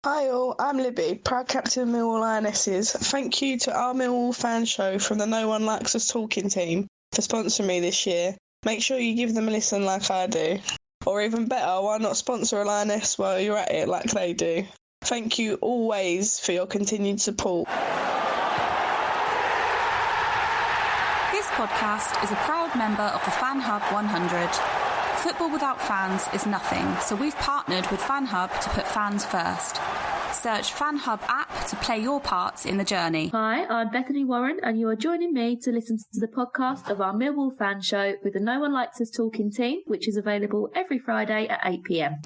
Hi all, I'm Libby, proud captain of Millwall Lionesses. Thank you to our Millwall fan show from the No One Likes Us Talking team for sponsoring me this year. Make sure you give them a listen like I do. Or even better, why not sponsor a Lioness while you're at it like they do? Thank you always for your continued support. This podcast is a proud member of the Fan Hub 100. Football without fans is nothing, so we've partnered with Fan Hub to put fans first. Search Fan Hub app to play your part in the journey. Hi, I'm Bethany Warren, and you are joining me to listen to the podcast of our Millwall fan show with the No One Likes Us Talking team, which is available every Friday at 8 p.m.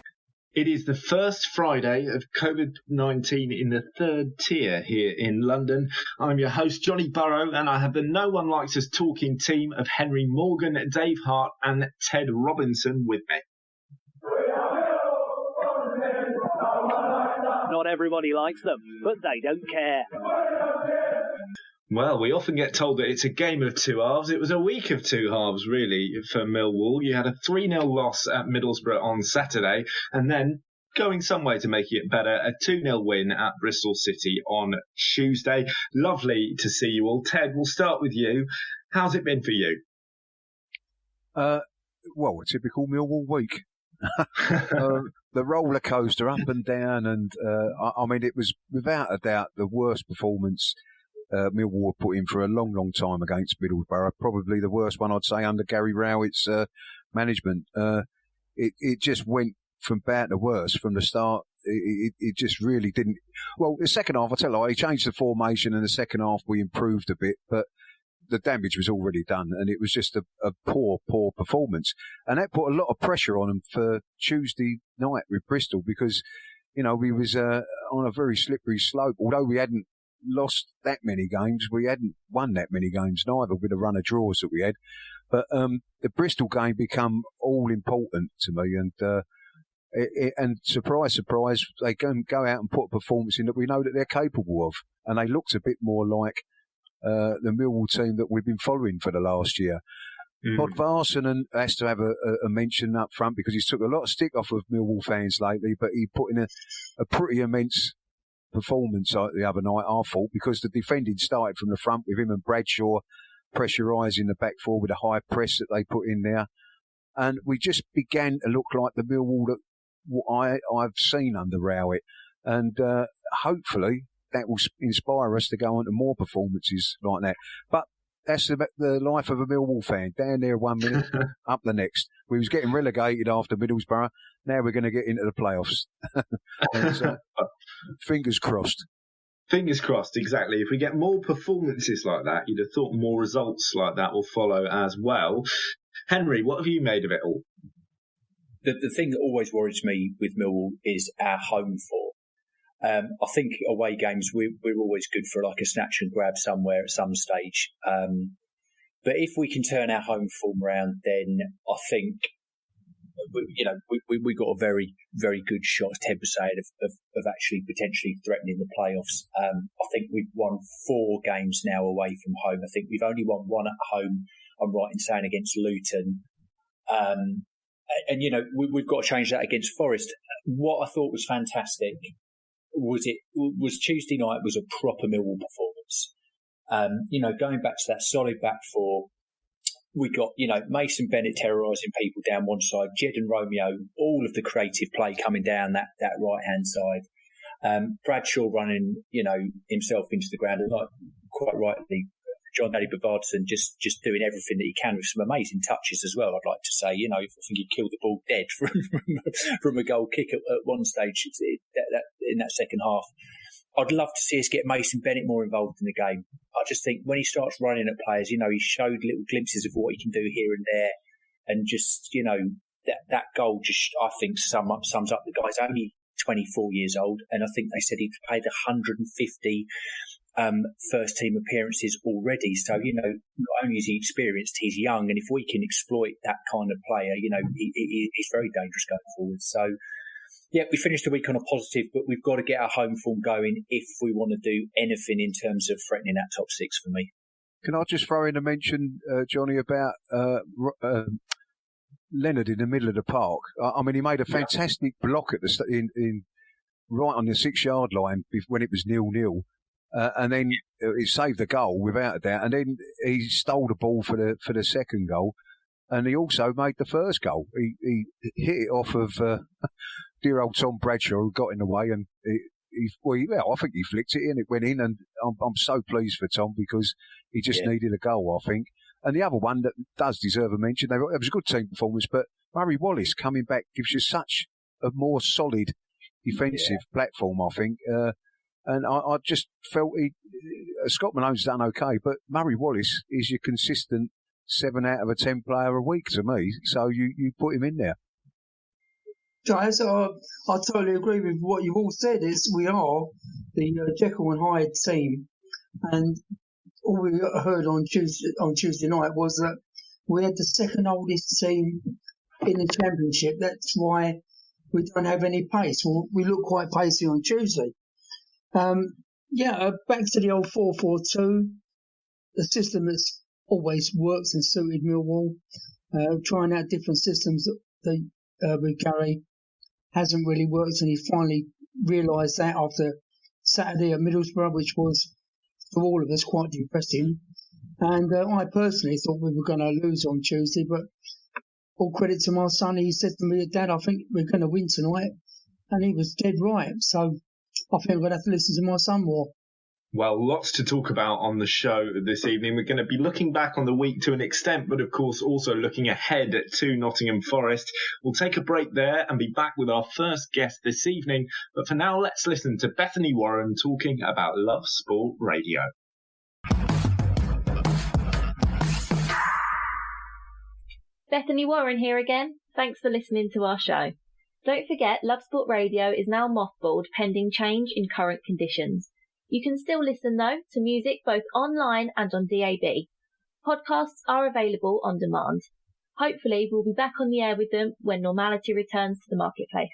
It is the first Friday of COVID-19 in the third tier here in London. I'm your host, Johnny Burrow, and I have the No One Likes Us Talking team of Henry Morgan, Dave Hart and Ted Robinson with me. Not everybody likes them, but they don't care. Well, we often get told that it's a game of two halves. It was a week of two halves, really, for Millwall. You had a 3-0 loss at Middlesbrough on Saturday, and then, going some way to making it better, a 2-0 win at Bristol City on Tuesday. Lovely to see you all. Ted, we'll start with you. How's it been for you? Well, a typical Millwall week. The roller coaster up and down, and I mean, it was without a doubt the worst performance Millwall were put in for a long, long time against Middlesbrough. Probably the worst one, I'd say, under Gary Rowett's management. It just went from bad to worse from the start. It just really didn't. Well, the second half, I tell you, he changed the formation, and the second half we improved a bit, but the damage was already done, and it was just a poor performance. And that put a lot of pressure on him for Tuesday night with Bristol, because, you know, we was on a very slippery slope. Although we hadn't lost that many games, we hadn't won that many games neither, with the run of draws that we had. But the Bristol game become all important to me, and surprise, surprise, they go out and put a performance in that we know that they're capable of, and they looked a bit more like the Millwall team that we've been following for the last year. Bodvarsson has to have a mention up front, because he's took a lot of stick off of Millwall fans lately, but he put in a pretty immense performance the other night, our fault, because the defending started from the front with him and Bradshaw pressurising the back four with a high press that they put in there. And we just began to look like the Millwall that I've seen under Rowett. And hopefully that will inspire us to go on to more performances like that. But that's the life of a Millwall fan. Down there 1 minute, up the next. We was getting relegated after Middlesbrough. Now we're going to get into the playoffs. And, fingers crossed. Fingers crossed, exactly. If we get more performances like that, you'd have thought more results like that will follow as well. Henry, what have you made of it all? The thing that always worries me with Millwall is our home form. I think away games, we're always good for like a snatch and grab somewhere at some stage. But if we can turn our home form around, then I think, we got a very, very good shot, as Ted was saying, of actually potentially threatening the playoffs. I think we've won 4 games now away from home. I think we've only won 1 at home, I'm right in saying, against Luton. And we've got to change that against Forest. What I thought was fantastic was Tuesday night was a proper Millwall performance. Going back to that solid back four, we got, Mason Bennett terrorising people down one side, Jed and Romeo, all of the creative play coming down that right-hand side. Bradshaw running, himself into the ground, and like quite rightly, John Daly Bodvarsson just doing everything that he can with some amazing touches as well. I'd like to say, I think he killed the ball dead from a goal kick at one stage in that second half. I'd love to see us get Mason Bennett more involved in the game. I just think when he starts running at players, he showed little glimpses of what he can do here and there, and just that goal just, I think, sums up the guy's only 24 years old, and I think they said he'd played 150 first team appearances already. So, not only is he experienced, he's young. And if we can exploit that kind of player, he's very dangerous going forward. So, yeah, we finished the week on a positive, but we've got to get our home form going if we want to do anything in terms of threatening that top 6 for me. Can I just throw in a mention, Johnny, about Leonard in the middle of the park? I mean, he made a fantastic block at in right on the 6-yard line when it was 0-0. And then he saved the goal without a doubt. And then he stole the ball for the second goal. And he also made the first goal. He hit it off of dear old Tom Bradshaw, who got in the way. And I think he flicked it in. It went in. And I'm so pleased for Tom because he just needed a goal, I think. And the other one that does deserve a mention, it was a good team performance, but Murray Wallace coming back gives you such a more solid defensive platform, I think. And I just felt Scott Malone's done okay, but Murray Wallace is your consistent 7 out of 10 player a week to me. So you put him in there. Guys, I totally agree with what you've all said. We are the Jekyll and Hyde team, and all we heard on Tuesday night was that we had the second oldest team in the championship. That's why we don't have any pace. Well, we look quite pacey on Tuesday. Back to the old 4-4-2. The system that's always works and suited Millwall. Trying out different systems with Gary hasn't really worked, and he finally realised that after Saturday at Middlesbrough, which was for all of us quite depressing. And I personally thought we were going to lose on Tuesday, but all credit to my son. He said to me, Dad, I think we're going to win tonight. And he was dead right. So I think I'm going to have to listen to my son more. Well, lots to talk about on the show this evening. We're going to be looking back on the week to an extent, but of course also looking ahead to Nottingham Forest. We'll take a break there and be back with our first guest this evening. But for now, let's listen to Bethany Warren talking about Love Sport Radio. Bethany Warren here again. Thanks for listening to our show. Don't forget, Love Sport Radio is now mothballed pending change in current conditions. You can still listen, though, to music both online and on DAB. Podcasts are available on demand. Hopefully, we'll be back on the air with them when normality returns to the marketplace.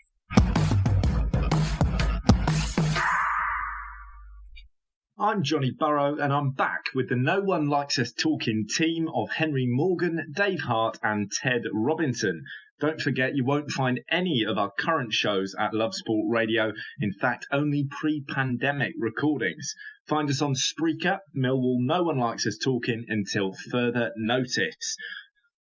I'm Johnny Burrow, and I'm back with the No One Likes Us Talking team of Henry Morgan, Dave Hart and Ted Robinson. Don't forget, you won't find any of our current shows at Love Sport Radio. In fact, only pre-pandemic recordings. Find us on Spreaker, Millwall No One Likes Us Talking until further notice.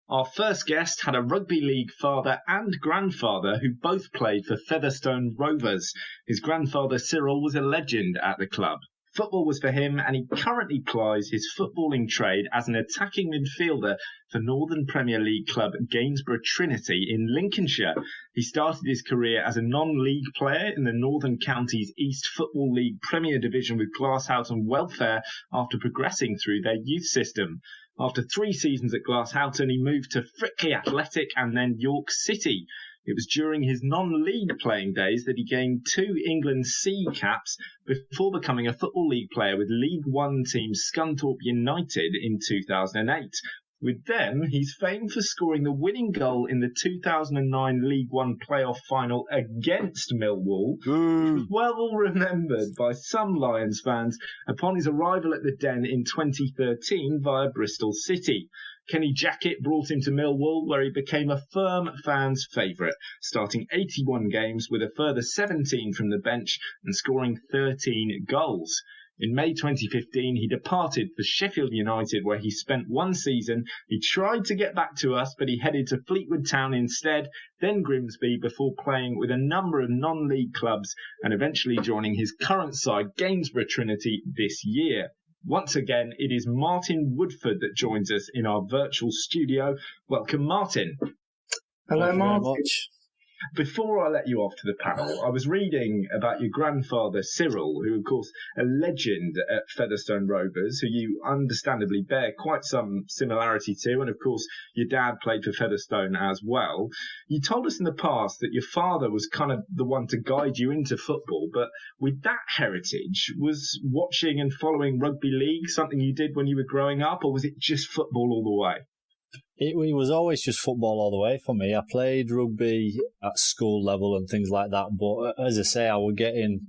Our first guest had a rugby league father and grandfather who both played for Featherstone Rovers. His grandfather Cyril was a legend at the club. Football was for him, and he currently plies his footballing trade as an attacking midfielder for Northern Premier League club Gainsborough Trinity in Lincolnshire. He started his career as a non-league player in the Northern Counties East Football League Premier Division with Glasshoughton Welfare after progressing through their youth system. After 3 seasons at Glasshoughton, he moved to Frickley Athletic and then York City. It was during his non-league playing days that he gained 2 England C caps before becoming a Football League player with League One team Scunthorpe United in 2008. With them, he's famed for scoring the winning goal in the 2009 League One playoff final against Millwall, which was well remembered by some Lions fans upon his arrival at the Den in 2013 via Bristol City. Kenny Jackett brought him to Millwall, where he became a firm fans' favourite, starting 81 games with a further 17 from the bench and scoring 13 goals. In May 2015, he departed for Sheffield United, where he spent 1 season. He tried to get back to us, but he headed to Fleetwood Town instead, then Grimsby, before playing with a number of non-league clubs and eventually joining his current side, Gainsborough Trinity, this year. Once again, it is Martin Woodford that joins us in our virtual studio. Welcome, Martin. Hello, Martin. Before I let you off to the panel, I was reading about your grandfather, Cyril, who, of course, a legend at Featherstone Rovers, who you understandably bear quite some similarity to, and, of course, your dad played for Featherstone as well. You told us in the past that your father was kind of the one to guide you into football, but with that heritage, was watching and following rugby league something you did when you were growing up, or was it just football all the way? It was always just football all the way for me. I played rugby at school level and things like that, but as I say, I was getting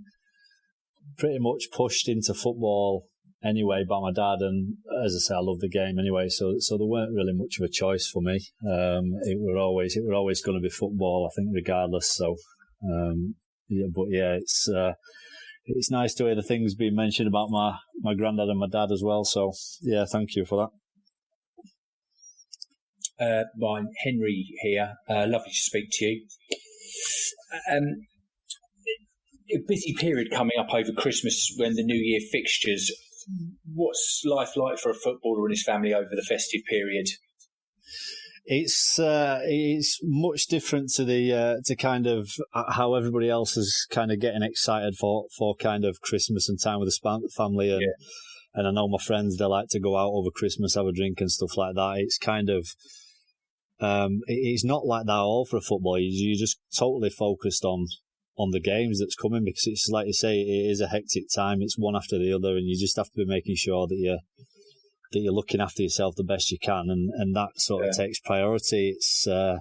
pretty much pushed into football anyway by my dad, and as I say, I love the game anyway, so there weren't really much of a choice for me. It were always going to be football, I think, regardless. So It's nice to hear the things being mentioned about my granddad and my dad as well. So yeah, thank you for that. I'm Henry here. Lovely to speak to you. A busy period coming up over Christmas when the New Year fixtures. What's life like for a footballer and his family over the festive period? It's much different to kind of how everybody else is kind of getting excited for kind of Christmas and time with the family, and I know my friends, they like to go out over Christmas, have a drink and stuff like that. It's kind of it's not like that at all for a footballer. You're just totally focused on the games that's coming, because it's like you say, it is a hectic time. It's one after the other, and you just have to be making sure that you're looking after yourself the best you can, and that sort of takes priority. It's never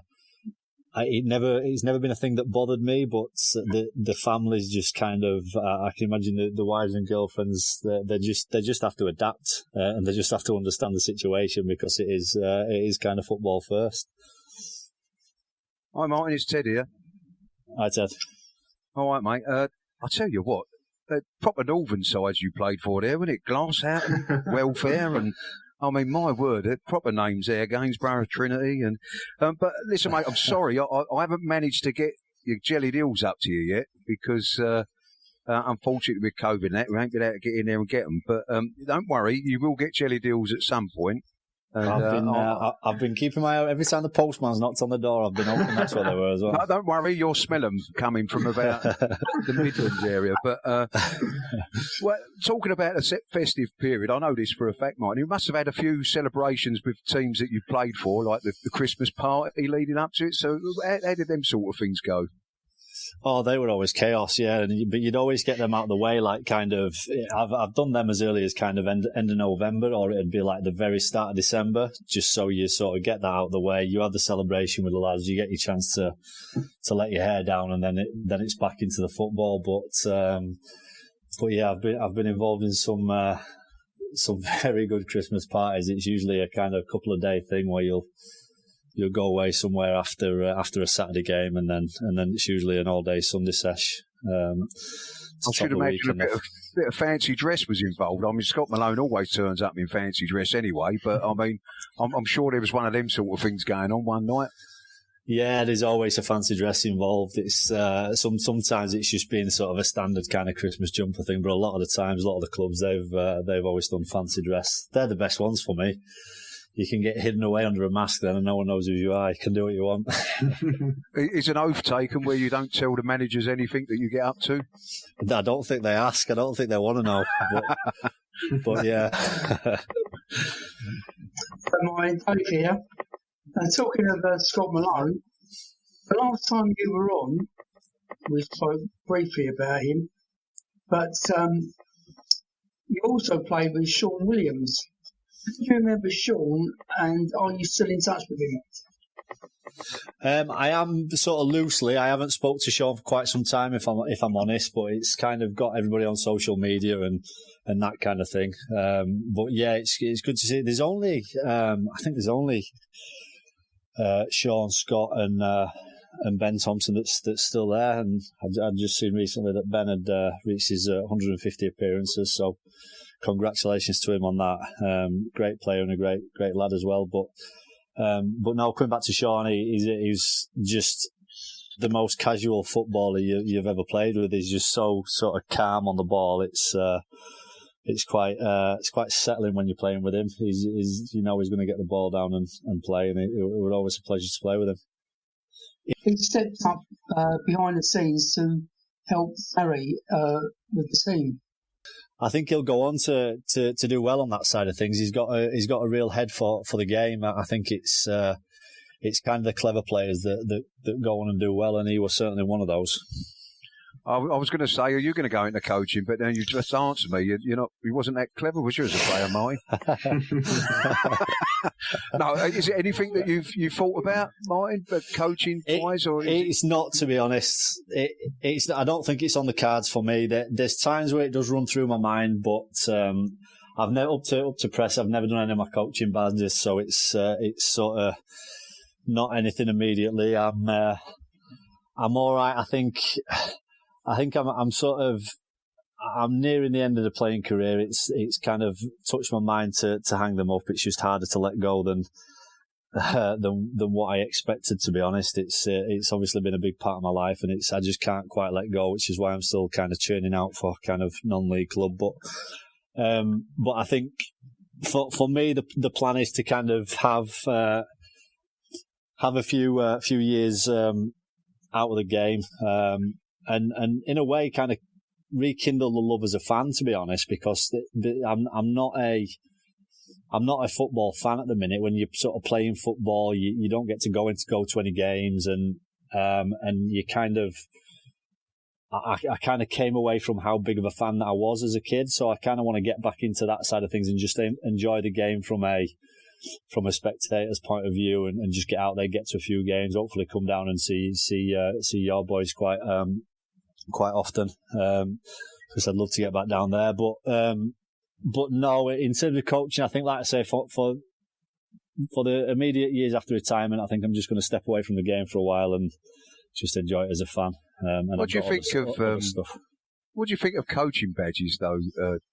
been a thing that bothered me, but the families just kind of I can imagine the wives and girlfriends, they just have to adapt, and they just have to understand the situation, because it is kind of football first. Hi Martin, it's Ted here. Hi Ted. All right, mate. I'll tell you what, proper northern sides you played for there, wasn't it? Glasshouse, Welfare, and I mean, my word, proper names there, Gainsborough, Trinity. And but listen, mate, I'm sorry, I haven't managed to get your jellied eels up to you yet, because unfortunately with COVID and that, we ain't been able to get in there and get them. But don't worry, you will get jellied eels at some point. And, I've been keeping my eye out every time the postman's knocked on the door. I've been hoping that's what they were as well. No, don't worry, you'll smell them coming from about the Midlands area. But well, talking about the festive period, I know this for a fact, Martin. You must have had a few celebrations with teams that you played for, like the Christmas party leading up to it. So how did them sort of things go? Oh, they were always chaos, yeah. But you'd always get them out of the way, like kind of. I've done them as early as kind of end of November, or it'd be like the very start of December, just so you sort of get that out of the way. You have the celebration with the lads, you get your chance to let your hair down, and then it's back into the football. But yeah, I've been involved in some very good Christmas parties. It's usually a kind of couple of day thing where you'll go away somewhere after a Saturday game, and then it's usually an all day Sunday sesh. I should imagine a bit of fancy dress was involved. I mean, Scott Malone always turns up in fancy dress anyway, but I mean, I'm sure there was one of them sort of things going on one night. Yeah, there's always a fancy dress involved. It's sometimes it's just been sort of a standard kind of Christmas jumper thing, but a lot of the times, a lot of the clubs they've always done fancy dress. They're the best ones for me. You can get hidden away under a mask then, and no one knows who you are. You can do what you want. Is an oath taken where you don't tell the managers anything that you get up to? I don't think they ask. I don't think they want to know. But yeah. Mine, Dave here. Talking about Scott Malone, the last time you were on, we spoke briefly about him, but you also played with Sean Williams. Do you remember Sean, and are you still in touch with him? I am sort of loosely. I haven't spoke to Sean for quite some time, if I'm honest, but it's kind of got everybody on social media and that kind of thing. But yeah, it's good to see. There's only I think there's only Sean, Scott, and Ben Thompson that's still there. And I've just seen recently that Ben had reached his 150 appearances, so congratulations to him on that. Great player and a great lad as well. But now coming back to Sean, he's just the most casual footballer you've ever played with. He's just so sort of calm on the ball. It's quite settling when you're playing with him. He's he's going to get the ball down and play, and it was always a pleasure to play with him. He stepped up behind the scenes to help Harry with the team. I think he'll go on to do well on that side of things. He's got a real head for the game. I think it's kind of the clever players that go on and do well, and he was certainly one of those. I was going to say, are you going to go into coaching? But then you just answered me. You're not. He wasn't that clever, was you, as a player, Martin? No. Is it anything that you've thought about, Martin, coaching wise, or it's not, to be honest. It's. I don't think it's on the cards for me. There's times where it does run through my mind, but I've never up to press. I've never done any of my coaching badges, so it's sort of not anything immediately. I'm all right. I think I think I'm nearing the end of the playing career. It's kind of touched my mind to hang them up. It's just harder to let go than what I expected, to be honest. It's obviously been a big part of my life, and I just can't quite let go, which is why I'm still kind of churning out for kind of non-league club. But I think for me, the plan is to kind of have a few years out of the game, and in a way, kind of rekindle the love as a fan, to be honest, because I'm not a football fan at the minute. When you're sort of playing football, you don't get to go to any games, and you kind of, I kind of came away from how big of a fan that I was as a kid. So I kind of want to get back into that side of things and just enjoy the game from a spectator's point of view, and just get out there, get to a few games, hopefully come down and see your boys quite often. Because I'd love to get back down there, but no, in terms of coaching, I think, like I say, for the immediate years after retirement, I think I'm just going to step away from the game for a while and just enjoy it as a fan. What do you think of stuff? What do you think of coaching badges, though,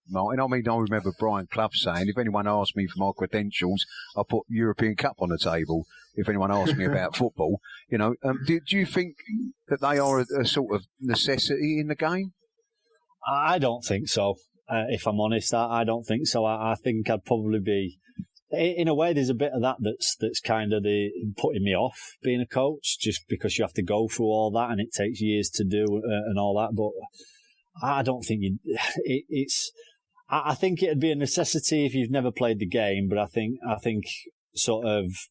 Martin? I mean, I remember Brian Clough saying, if anyone asks me for my credentials, I'll put European Cup on the table. If anyone asks me about football, do you think that they are a sort of necessity in the game? I don't think so. If I'm honest, I don't think so. I think I'd probably be, in a way, there's a bit of that's kind of putting me off being a coach, just because you have to go through all that and it takes years to do and all that. But I don't think I think it'd be a necessity if you've never played the game. But I think sort of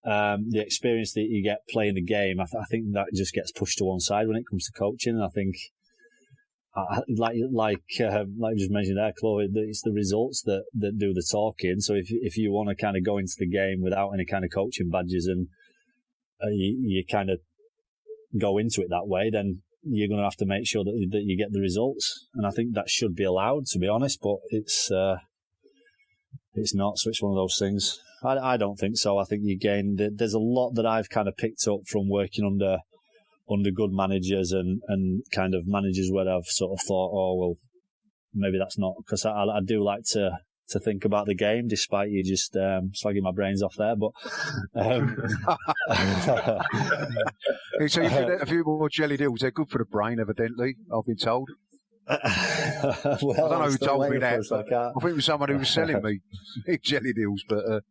the experience that you get playing the game, I think that just gets pushed to one side when it comes to coaching. And I think, like just mentioned there, Chloe, it's the results that do the talking. So if you want to kind of go into the game without any kind of coaching badges, and you kind of go into it that way, then you're going to have to make sure that you get the results. And I think that should be allowed, to be honest, but it's not. So it's one of those things. I don't think so. I think there's a lot that I've kind of picked up from working under good managers and kind of managers where I've sort of thought, oh, well, maybe that's not, because I do like to think about the game, despite you just slagging my brains off there. But so you think a few more jelly deals, they're good for the brain, evidently, I've been told. Well, I don't know who told me that. I think it was someone who was selling me jelly deals. But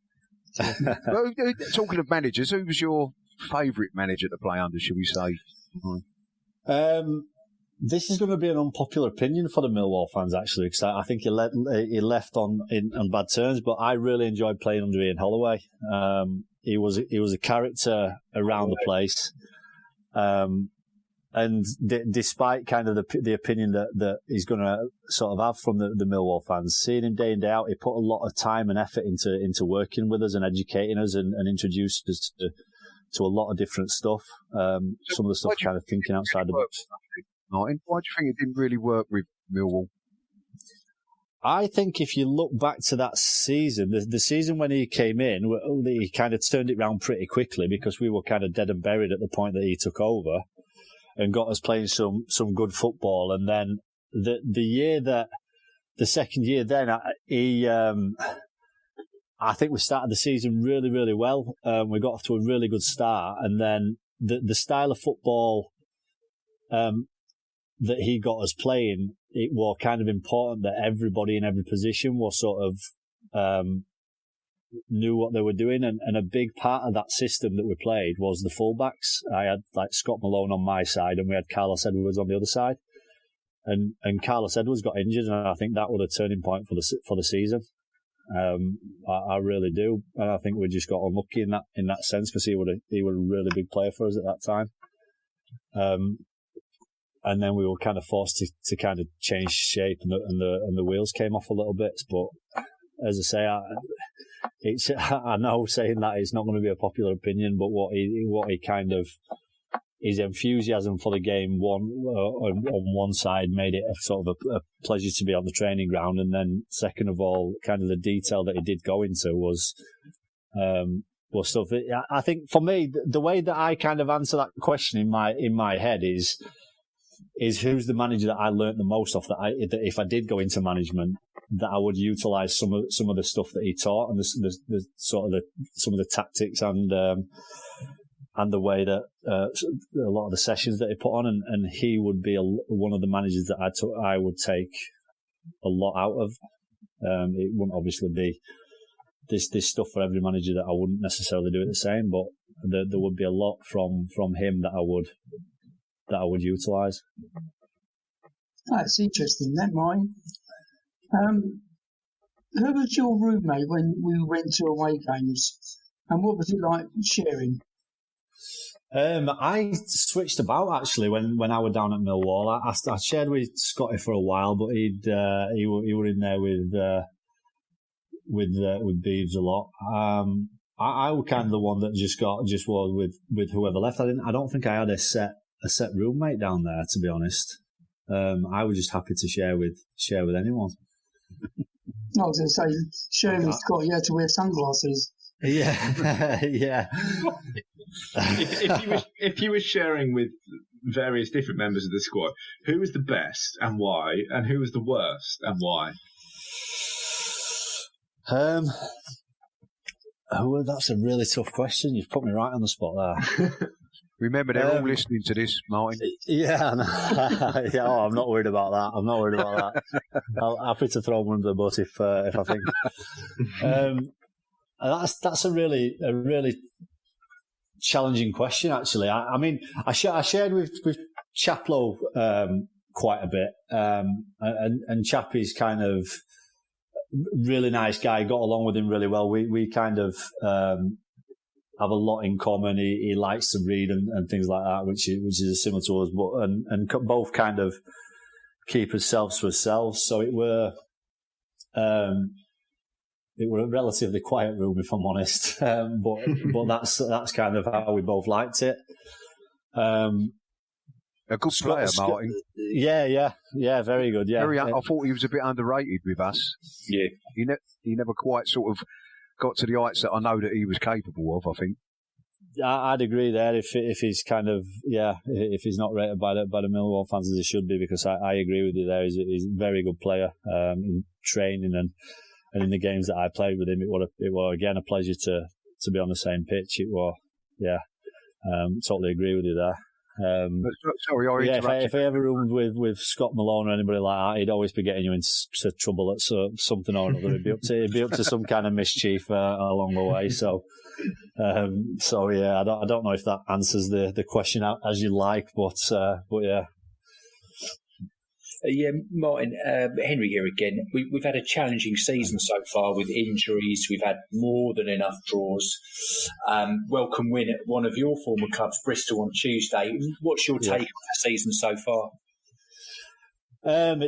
talking of managers, who was your favourite manager to play under, should we say? This is going to be an unpopular opinion for the Millwall fans, actually, because I think he left on bad terms. But I really enjoyed playing under Ian Holloway. He was a character around the place, and despite kind of the opinion that he's going to sort of have from the Millwall fans, seeing him day in, day out, he put a lot of time and effort into working with us and educating us and introduced us to a lot of different stuff. Some of the stuff kind of thinking outside the box. Martin, why do you think it didn't really work with Millwall? I think if you look back to that season, the season when he came in, he kind of turned it around pretty quickly, because we were kind of dead and buried at the point that he took over, and got us playing some good football. And then the second year, then I think we started the season really, really well. We got off to a really good start, and then the style of football that he got us playing, it was kind of important that everybody in every position was sort of knew what they were doing, and a big part of that system that we played was the fullbacks. I had like Scott Malone on my side, and we had Carlos Edwards on the other side, and Carlos Edwards got injured, and I think that was a turning point for the season. I really do, and I think we just got unlucky in that sense, because he was a really big player for us at that time. And then we were kind of forced to kind of change shape, and the wheels came off a little bit. But as I say, I know saying that it's not going to be a popular opinion, but what he kind of, his enthusiasm for the game on one side made it a sort of a pleasure to be on the training ground, and then second of all, kind of the detail that he did go into was stuff. I think for me, the way that I kind of answer that question in my head is is who's the manager that I learnt the most off, that if I did go into management, that I would utilise some of the stuff that he taught, and the sort of some of the tactics and the way that a lot of the sessions that he put on, and he would be one of the managers that I would take a lot out of. It wouldn't obviously be this stuff for every manager that I wouldn't necessarily do it the same, but there would be a lot from him that I would utilise. That's interesting, that mine. Who was your roommate when we went to away games, and what was it like sharing? I switched about actually when I was down at Millwall. I shared with Scotty for a while, but he were in there with Beeves a lot. I was kind of the one that just was with whoever left. I don't think I had a set roommate down there, to be honest. I was just happy to share with anyone. I was going to say, sharing with Scott, you had to wear sunglasses. Yeah, yeah. If you were sharing with various different members of the squad, who was the best and why, and who was the worst and why? That's a really tough question. You've put me right on the spot there. Remember, they're all listening to this, Martin. Yeah, yeah. Oh, I'm not worried about that. I'm happy to throw them under the bus if I think. That's a really challenging question, actually. I mean, I shared with Chaplow quite a bit, and Chappie's kind of really nice guy. Got along with him really well. We kind of have a lot in common. He likes to read and things like that, which is similar to us, but and both kind of keep ourselves to ourselves. So it were a relatively quiet room, if I'm honest. But that's kind of how we both liked it. A good player, Martin. Yeah, very good. Yeah, I thought he was a bit underrated with us. Yeah, he never quite sort of got to the heights that I know that he was capable of, I think. I'd agree there. If he's kind of if he's not rated by the Millwall fans as he should be, because I agree with you there. He's a very good player in training and in the games that I played with him. It was again a pleasure to be on the same pitch. It was totally agree with you there. Sorry, if I ever roomed with Scott Malone or anybody like that, he'd always be getting you into trouble at something or another. He'd be up to some kind of mischief along the way. So yeah, I don't know if that answers the question as you like, but yeah. Yeah, Martin, Henry here again. We've had a challenging season so far with injuries. We've had more than enough draws. Welcome win at one of your former clubs, Bristol, on Tuesday. What's your take on the season so far?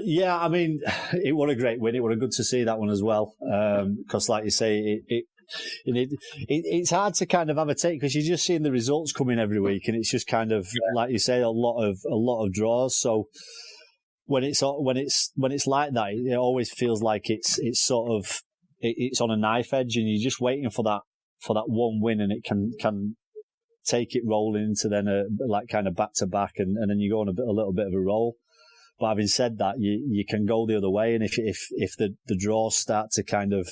Yeah, I mean, it was a great win. It was good to see that one as well. Because, like you say, it's hard to kind of have a take because you're just seeing the results coming every week, and it's just kind of like you say, a lot of draws. So when it's like that, it always feels like it's sort of it's on a knife edge, and you're just waiting for that one win, and it can take it rolling into then like kind of back to back, and then you go on a little bit of a roll. But having said that, you can go the other way, and if the draws start to kind of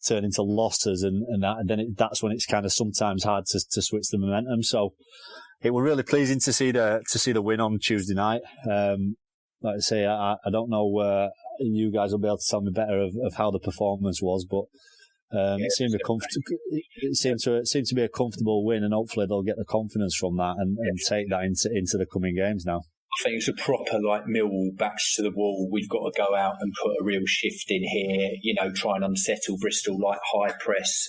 turn into losses and that, and then that's when it's kind of sometimes hard to switch the momentum. So it was really pleasing to see the win on Tuesday night. Like I say, I don't know. You guys will be able to tell me better of how the performance was, but it seemed to be a comfortable win, and hopefully they'll get the confidence from that and take that into the coming games now. I think it's a proper Millwall backs to the wall. We've got to go out and put a real shift in here. Try and unsettle Bristol like high press.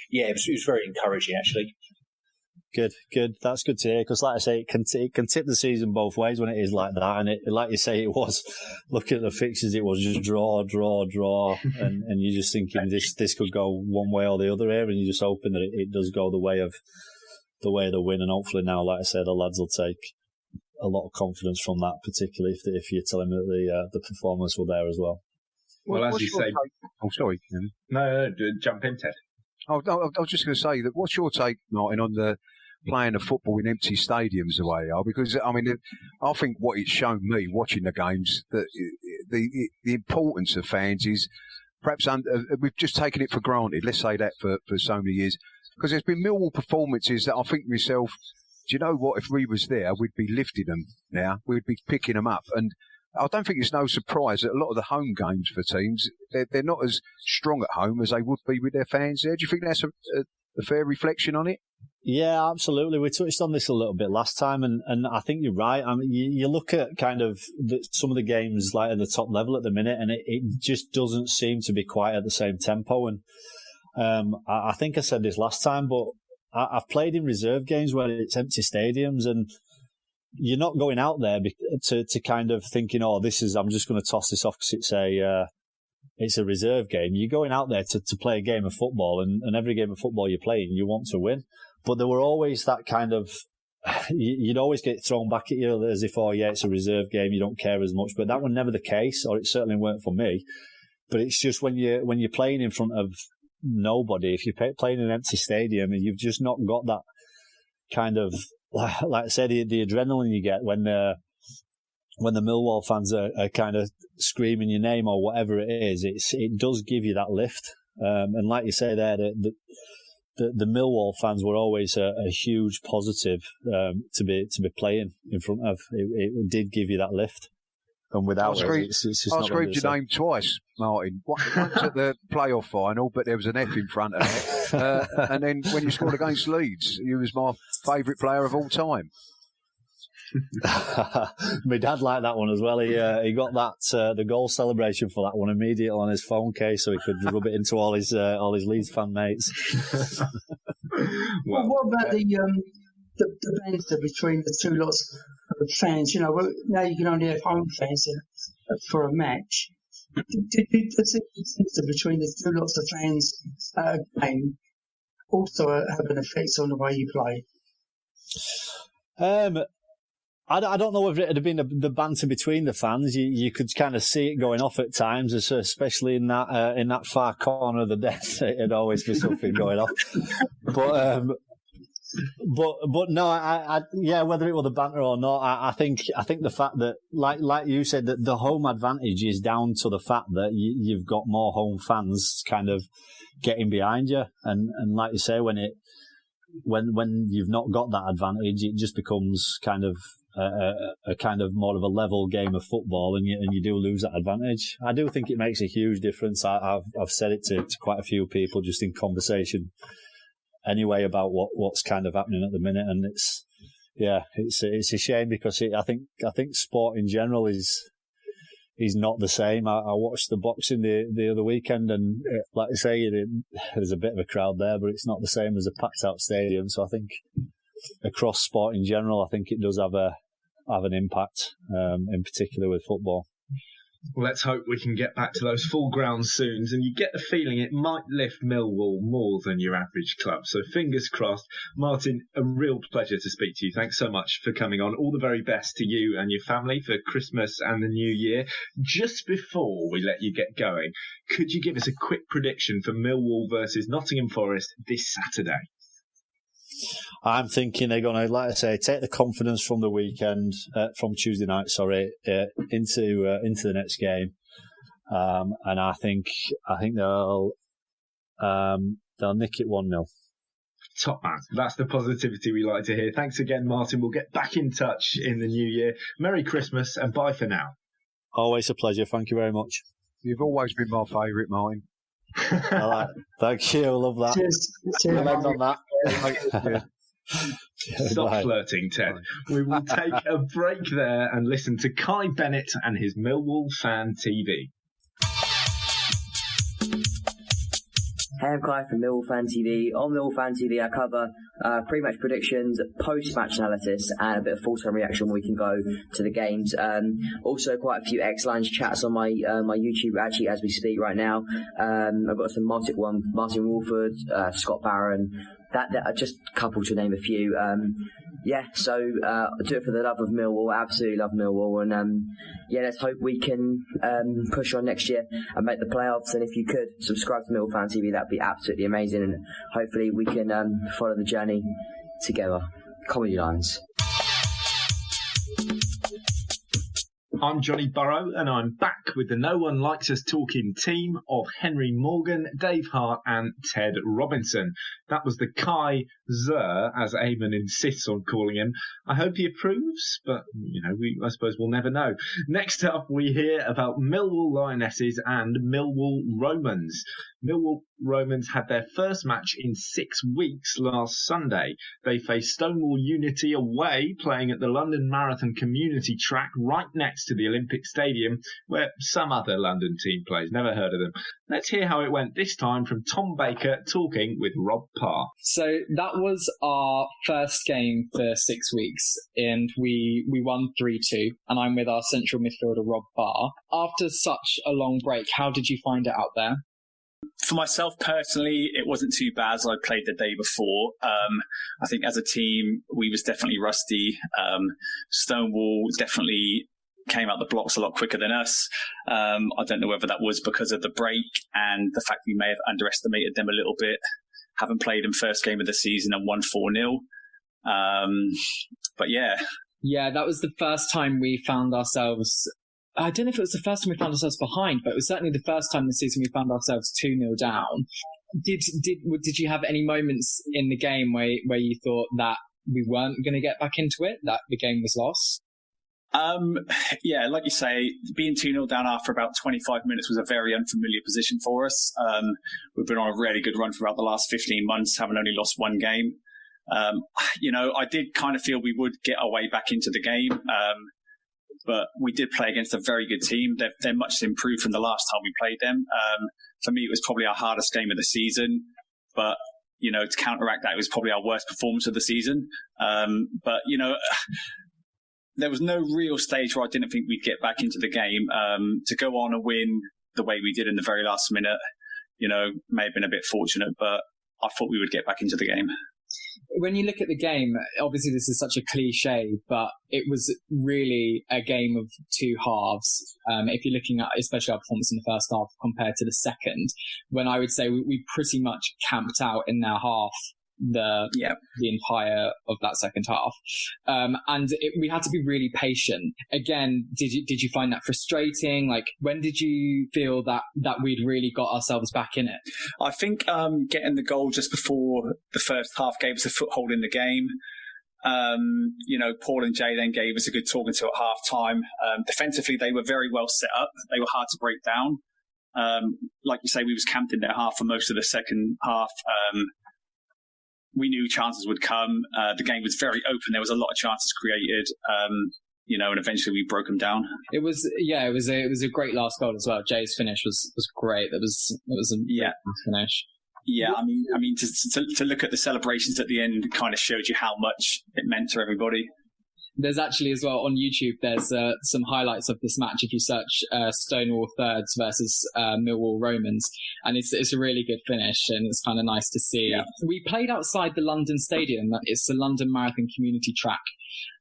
It was very encouraging actually. Good. That's good to hear, because like I say, it can tip the season both ways when it is like that. And it, like you say, it was, looking at the fixtures, it was just draw. and you're just thinking this could go one way or the other here, and you're just hoping that it does go the way of the win. And hopefully now, like I said, the lads will take a lot of confidence from that, particularly if you're telling me that the performance were there as well. Well, as you say... Oh, sorry. No, jump in, Ted. I was just going to say that. What's your take, Martin, on playing the football in empty stadiums the way they are. Because, I mean, I think what it's shown me watching the games, that the importance of fans is perhaps we've just taken it for granted. Let's say that for so many years. Because there's been Millwall performances that I think to myself, do you know what? If we was there, we'd be lifting them now. We'd be picking them up. And I don't think it's no surprise that a lot of the home games for teams, they're not as strong at home as they would be with their fans there. Do you think that's a fair reflection on it? Yeah, absolutely. We touched on this a little bit last time, and I think you're right. I mean, you look at kind of some of the games like at the top level at the minute, and it just doesn't seem to be quite at the same tempo. And I think I said this last time, but I've played in reserve games where it's empty stadiums, and you're not going out there to kind of thinking, oh, I'm just going to toss this off because it's a reserve game. You're going out there to play a game of football, and every game of football you're playing, you want to win. But there were always that kind of, you'd always get thrown back at you as if, oh yeah, it's a reserve game, you don't care as much. But that was never the case, or it certainly weren't for me. But it's just when you're playing in front of nobody, if you're playing in an empty stadium, and you've just not got that kind of, like I said, the adrenaline you get when the Millwall fans are kind of screaming your name or whatever it is, it does give you that lift. And like you say there, the Millwall fans were always a huge positive to be playing in front of. It did give you that lift. And without it's just I not screamed your name twice, Martin. Once at the playoff final, but there was an F in front of it. And then when you scored against Leeds, you was my favourite player of all time. My dad liked that one as well. He got that the goal celebration for that one immediately on his phone case, so he could rub it into all his Leeds fan mates. Well, what about the banter between the two lots of fans? You know, now you can only have home fans for a match. Did the banter between the two lots of fans at a game also have an effect on the way you play? I don't know if it had been the banter between the fans. You could kind of see it going off at times, especially in that far corner of the desk. It'd always be something going off. But no, yeah, whether it was the banter or not, I think the fact that, like you said, that the home advantage is down to the fact that you've got more home fans kind of getting behind you, and like you say, when you've not got that advantage, it just becomes kind of a kind of more of a level game of football, and you do lose that advantage. I do think it makes a huge difference. I've said it to quite a few people just in conversation anyway about what's kind of happening at the minute, and it's a shame because I think sport in general is not the same. I watched the boxing the other weekend, and like I say, there's a bit of a crowd there, but it's not the same as a packed out stadium. So I think across sport in general, I think it does have an impact, in particular with football. Well, let's hope we can get back to those full grounds soon, and you get the feeling it might lift Millwall more than your average club. So fingers crossed. Martin, a real pleasure to speak to you. Thanks so much for coming on. All the very best to you and your family for Christmas and the New Year. Just before we let you get going, could you give us a quick prediction for Millwall versus Nottingham Forest this Saturday? I'm thinking they're going to, like I say, take the confidence from the weekend, from Tuesday night, into the next game, and I think they'll nick it 1-0. Top man. That's the positivity we like to hear. Thanks again, Martin. We'll get back in touch in the new year. Merry Christmas and bye for now. Always a pleasure. Thank you very much. You've always been my favourite, Martin. All right. Thank you. I love that. Cheers. On that. Stop flirting, Ted. We will take a break there and listen to Kai Bennett and his Millwall Fan TV. Hey, I'm Kai from Millwall Fan TV. On Millwall Fan TV, I cover pre-match predictions, post-match analysis, and a bit of full-time reaction when we can go to the games. Also, quite a few X-Lounge chats on my YouTube, actually, as we speak right now. I've got some Martin Wolford, Scott Barron, that just a couple to name a few. So do it for the love of Millwall. Absolutely love Millwall, and let's hope we can push on next year and make the playoffs. And if you could subscribe to Millwall Fan TV, that'd be absolutely amazing. And hopefully we can follow the journey together. Comedy lines. I'm Johnny Burrow, and I'm back with the No One Likes Us Talking team of Henry Morgan, Dave Hart, and Ted Robinson. That was the Kai Zer, as Eamon insists on calling him. I hope he approves, but, I suppose we'll never know. Next up, we hear about Millwall Lionesses and Millwall Romans. Millwall Romans had their first match in 6 weeks last Sunday. They faced Stonewall Unity away, playing at the London Marathon Community Track right next to the Olympic Stadium, where some other London team plays. Never heard of them. Let's hear how it went this time from Tom Baker talking with Rob Parr. So that was our first game for 6 weeks, and we won 3-2, and I'm with our central midfielder Rob Parr. After such a long break, how did you find it out there? For myself personally, it wasn't too bad as I played the day before. I think as a team, we was definitely rusty. Stonewall definitely came out the blocks a lot quicker than us. I don't know whether that was because of the break and the fact we may have underestimated them a little bit. Haven't played them first game of the season and won 4-0. But yeah. Yeah, that was the first time we found ourselves... I don't know if it was the first time we found ourselves behind, but it was certainly the first time this season we found ourselves 2-0 down. Did you have any moments in the game where you thought that we weren't going to get back into it, that the game was lost? Yeah, like you say, being 2-0 down after about 25 minutes was a very unfamiliar position for us. We've been on a really good run for about the last 15 months, having only lost one game. I did kind of feel we would get our way back into the game. But we did play against a very good team. They're much improved from the last time we played them. For me, it was probably our hardest game of the season. But, to counteract that, it was probably our worst performance of the season. But there was no real stage where I didn't think we'd get back into the game. To go on and win the way we did in the very last minute, may have been a bit fortunate, but I thought we would get back into the game. When you look at the game, obviously this is such a cliche, but it was really a game of two halves. If you're looking at especially our performance in the first half compared to the second, when I would say we pretty much camped out in their half the entire of that second half, and we had to be really patient. Again, did you find that frustrating? Like, when did you feel that we'd really got ourselves back in it? I think getting the goal just before the first half gave us a foothold in the game. Paul and Jay then gave us a good talking to at half time. Defensively, they were very well set up. They were hard to break down. Like you say, we was camped in their half for most of the second half. We knew chances would come. The game was very open. There was a lot of chances created, and eventually we broke them down. It was a great last goal as well. Jay's finish was great. It was a great finish. Yeah, I mean, to look at the celebrations at the end kind of showed you how much it meant to everybody. There's actually as well on YouTube, there's some highlights of this match if you search Stonewall Thirds versus Millwall Romans, and it's a really good finish, and it's kind of nice to see. Yeah. We played outside the London Stadium. It's the London Marathon Community Track.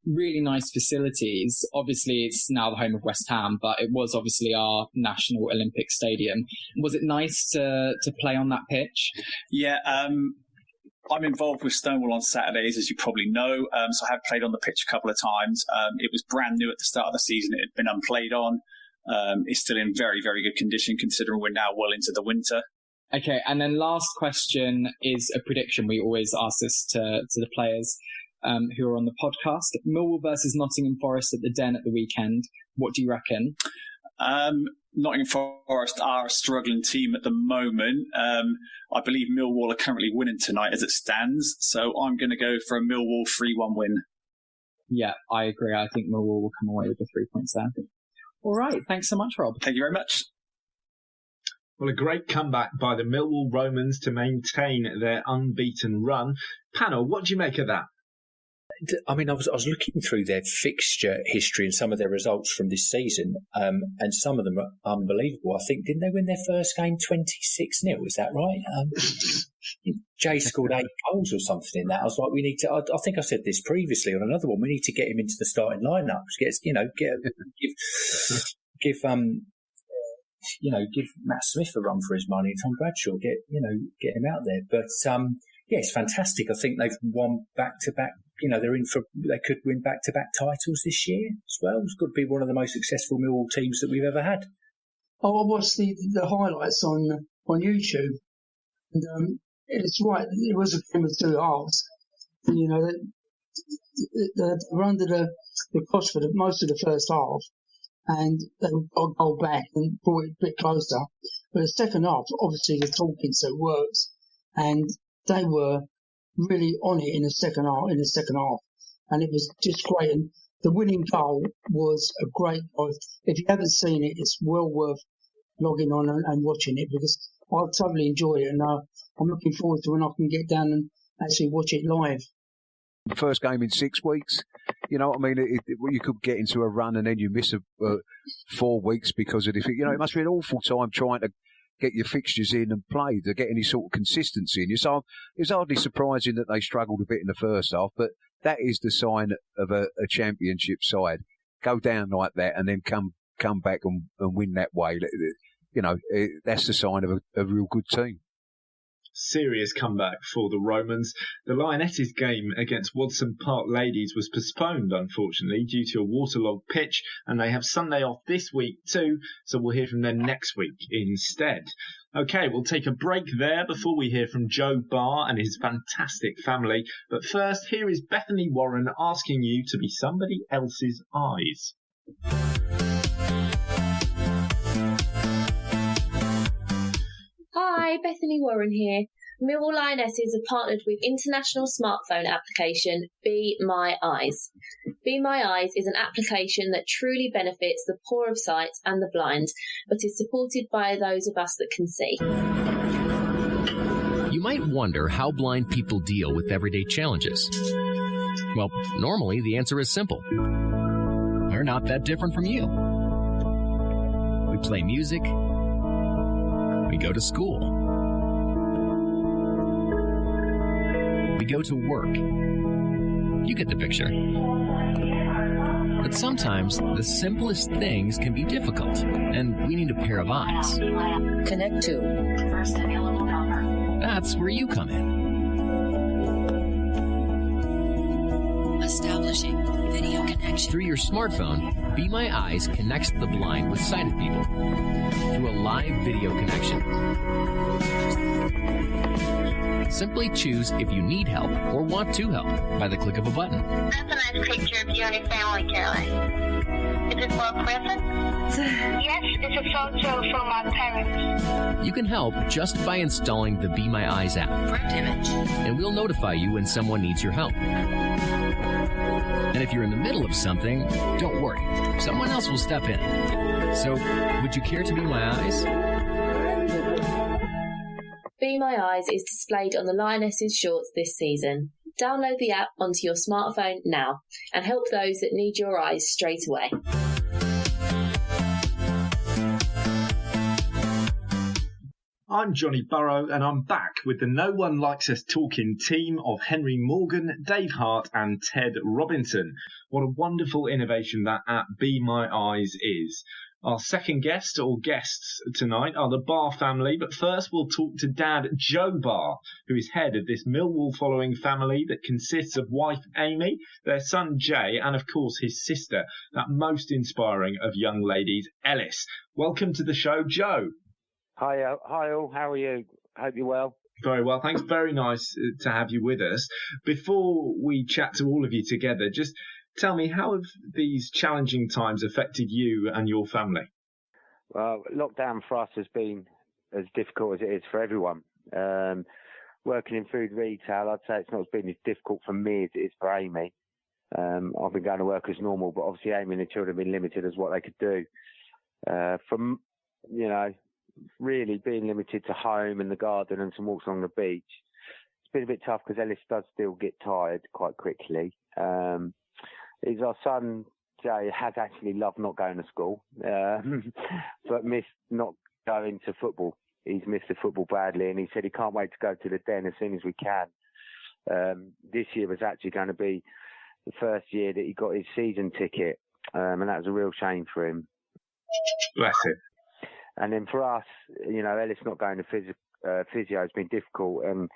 Really nice facilities. Obviously, it's now the home of West Ham, but it was obviously our National Olympic Stadium. Was it nice to play on that pitch? Yeah, I'm involved with Stonewall on Saturdays, as you probably know, so I have played on the pitch a couple of times. It was brand new at the start of the season. It had been unplayed on. It's still in very, very good condition, considering we're now well into the winter. Okay, and then last question is a prediction we always ask this to the players who are on the podcast. Millwall versus Nottingham Forest at the Den at the weekend. What do you reckon? Nottingham Forest are a struggling team at the moment. I believe Millwall are currently winning tonight as it stands, so I'm going to go for a Millwall 3-1 win. Yeah, I agree. I think Millwall will come away with the 3 points there. All right, thanks so much, Rob. Thank you very much. Well, a great comeback by the Millwall Romans to maintain their unbeaten run. Panel, what do you make of that? I mean, I was looking through their fixture history and some of their results from this season, and some of them are unbelievable. I think, didn't they win their first game 26-0? Is that right? Jay scored 8 goals or something in that. I was like, we need to. I think I said this previously on another one. We need to get him into the starting lineup. Give Matt Smith a run for his money. Tom Bradshaw, get him out there. But yeah, it's fantastic. I think they've won back-to-back. You know, they could win back-to-back titles this year as well. It's got to be one of the most successful Millwall teams that we've ever had. Oh, I watched the highlights on YouTube, and it's right. It was a game of two halves. And, you know, they were under the cosh for most of the first half, and they got a goal back and brought it a bit closer. But the second half, obviously, the talking so works, and they were really on it in the second half, and it was just great. And the winning goal was a great goal. If you haven't seen it, it's well worth logging on and watching it, because I totally enjoyed it, and I'm looking forward to when I can get down and actually watch it live. First game in 6 weeks, you know what I mean? You could get into a run and then you miss 4 weeks because of it. You know, it must be an awful time trying to get your fixtures in and play to get any sort of consistency in you. So it's hardly surprising that they struggled a bit in the first half, but that is the sign of a championship side. Go down like that and then come back and win that way. You know, that's the sign of a real good team. Serious comeback for the Romans. The Lionesses game against Wadson Park Ladies was postponed, unfortunately, due to a waterlogged pitch, and they have Sunday off this week too, so we'll hear from them next week instead. Okay, we'll take a break there before we hear from Joe Barr and his fantastic family. But first, here is Bethany Warren asking you to be somebody else's eyes. Hi, Bethany Warren here. Millwall Lionesses have partnered with international smartphone application Be My Eyes. Be My Eyes is an application that truly benefits the poor of sight and the blind, but is supported by those of us that can see. You might wonder how blind people deal with everyday challenges. Well, normally the answer is simple. We're not that different from you. We play music. We go to school. We go to work. You get the picture. But sometimes the simplest things can be difficult, and we need a pair of eyes. Connect to first available number. That's where you come in. Establishing video connection. Through your smartphone, Be My Eyes connects the blind with sighted people through a live video connection. Simply choose if you need help or want to help by the click of a button. That's a nice picture of you and your family, Caroline. Is it for a present? Yes, it's a photo from my parents. You can help just by installing the Be My Eyes app. Front image. And we'll notify you when someone needs your help. And if you're in the middle of something, don't worry. Someone else will step in. So, would you care to be my eyes? Be My Eyes is displayed on the Lionesses shorts this season. Download the app onto your smartphone now and help those that need your eyes straight away. I'm Johnny Burrow, and I'm back with the No One Likes Us Talking team of Henry Morgan, Dave Hart and Ted Robinson. What a wonderful innovation that app Be My Eyes is. Our second guest, or guests tonight, are the Barr family, but first we'll talk to Dad Joe Barr, who is head of this Millwall-following family that consists of wife Amy, their son Jay, and of course his sister, that most inspiring of young ladies, Ellis. Welcome to the show, Joe. Hi all. How are you? Hope you're well. Very well, thanks. Very nice to have you with us. Before we chat to all of you together, just tell me, how have these challenging times affected you and your family? Well, lockdown for us has been as difficult as it is for everyone. Working in food retail, I'd say it's not been as difficult for me as it is for Amy. I've been going to work as normal, but obviously Amy and the children have been limited as what they could do. From, really being limited to home and the garden and some walks along the beach, it's been a bit tough because Ellis does still get tired quite quickly. Is our son Jay has actually loved not going to school, but missed not going to football. He's missed the football badly, and he said he can't wait to go to the Den as soon as we can. This year was actually going to be the first year that he got his season ticket, and that was a real shame for him. Bless him. And then for us, Ellis not going to physio has been difficult, and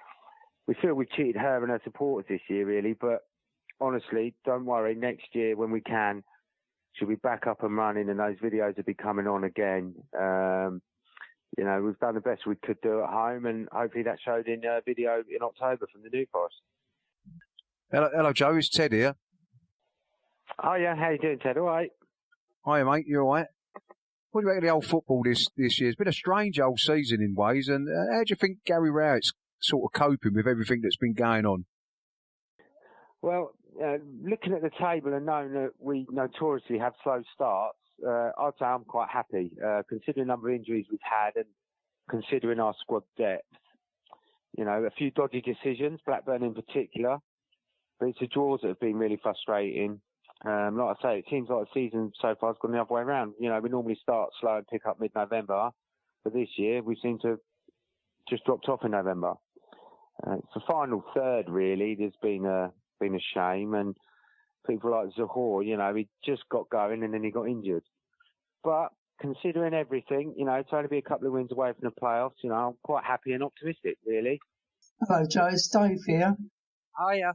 we feel we've cheated her and her supporters this year, really. But honestly, don't worry. Next year, when we can, she'll be back up and running, and those videos will be coming on again. You know, we've done the best we could do at home, and hopefully that showed in a video in October from the New Forest. Hello, Joe. It's Ted here. Oh, yeah. How you doing, Ted? All right? Hiya, mate. You all right? What do you reckon of the old football this year? It's been a strange old season in ways, and how do you think Gary Rowett's sort of coping with everything that's been going on? Well, looking at the table and knowing that we notoriously have slow starts, I'd say I'm quite happy, considering the number of injuries we've had and considering our squad depth. You know, a few dodgy decisions, Blackburn in particular, but it's the draws that have been really frustrating. Like I say, it seems like the season so far has gone the other way around. You know, we normally start slow and pick up mid-November, but this year we seem to have just dropped off in November. It's the final third, really. There's been a shame, and people like Zahor, you know, he just got going and then he got injured. But considering everything, you know, trying to be a couple of wins away from the playoffs, you know, I'm quite happy and optimistic, really. Hello, Joe. It's Dave here. Hiya.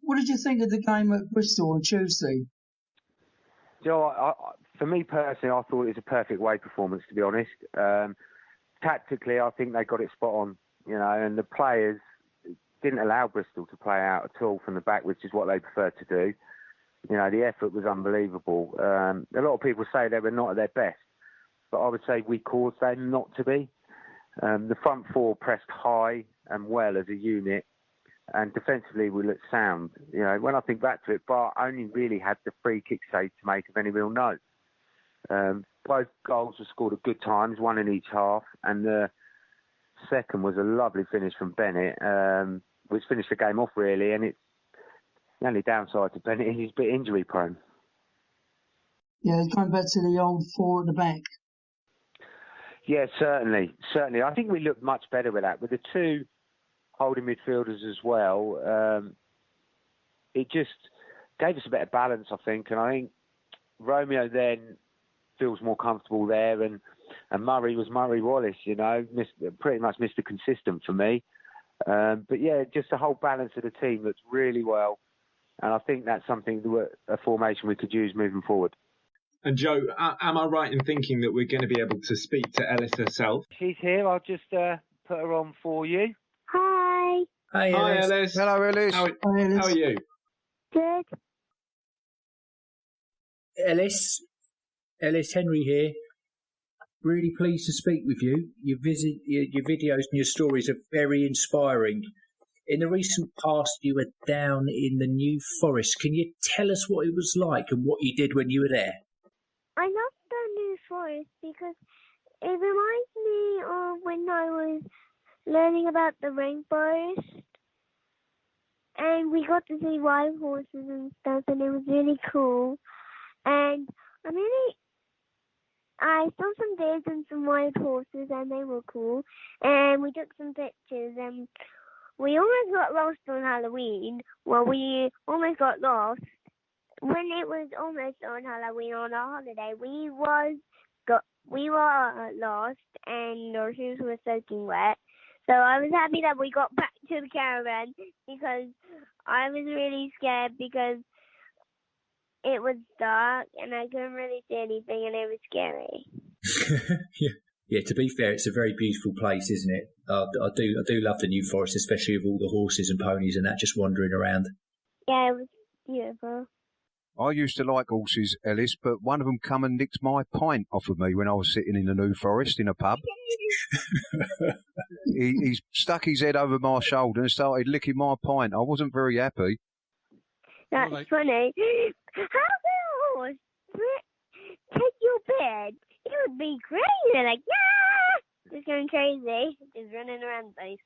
What did you think of the game at Bristol on Tuesday? Joe, for me personally, I thought it was a perfect away performance, to be honest. Tactically, I think they got it spot on, you know, and the players didn't allow Bristol to play out at all from the back, which is what they prefer to do. You know, the effort was unbelievable. A lot of people say they were not at their best, but I would say we caused them not to be. The front four pressed high and well as a unit, and defensively we looked sound. You know, when I think back to it, Bart only really had the free kick save to make of any real note. Both goals were scored at good times, one in each half, and the second was a lovely finish from Bennett, which finished the game off really, and it's the only downside to Bennett is he's a bit injury prone. Yeah, going back to the old four at the back. Yeah, certainly. I think we looked much better with that. With the two holding midfielders as well, it just gave us a better balance, I think. And I think Romeo then feels more comfortable there, and Murray was Murray Wallace, you know, pretty much Mr. Consistent for me. But yeah, just the whole balance of the team looked really well. And I think that's something, a formation we could use moving forward. And Joe, am I right in thinking that we're going to be able to speak to Ellis herself? She's here. I'll just put her on for you. Hi. Hi, Ellis. Hello, Ellis. How are you? Good. Ellis, Henry here. Really pleased to speak with you. Your videos and your stories are very inspiring. In the recent past, you were down in the New Forest. Can you tell us what it was like and what you did when you were there? I love the New Forest because it reminds me of when I was learning about the rainforest, and we got to see wild horses and stuff, and it was really cool. And I saw some deers and some wild horses, and they were cool. And we took some pictures, and we almost got lost on Halloween. Well, we almost got lost. When it was almost on Halloween on our holiday, we were lost, and our shoes were soaking wet. So I was happy that we got back to the caravan because I was really scared because it was dark and I couldn't really see anything and it was scary. Yeah. To be fair, it's a very beautiful place, isn't it? I do love the New Forest, especially with all the horses and ponies and that just wandering around. Yeah, it was beautiful. I used to like horses, Ellis, but one of them come and nicked my pint off of me when I was sitting in the New Forest in a pub. he stuck his head over my shoulder and started licking my pint. I wasn't very happy. That's funny. How can a horse take your bed? It would be crazy, like, yeah! Just going crazy, just running around the place.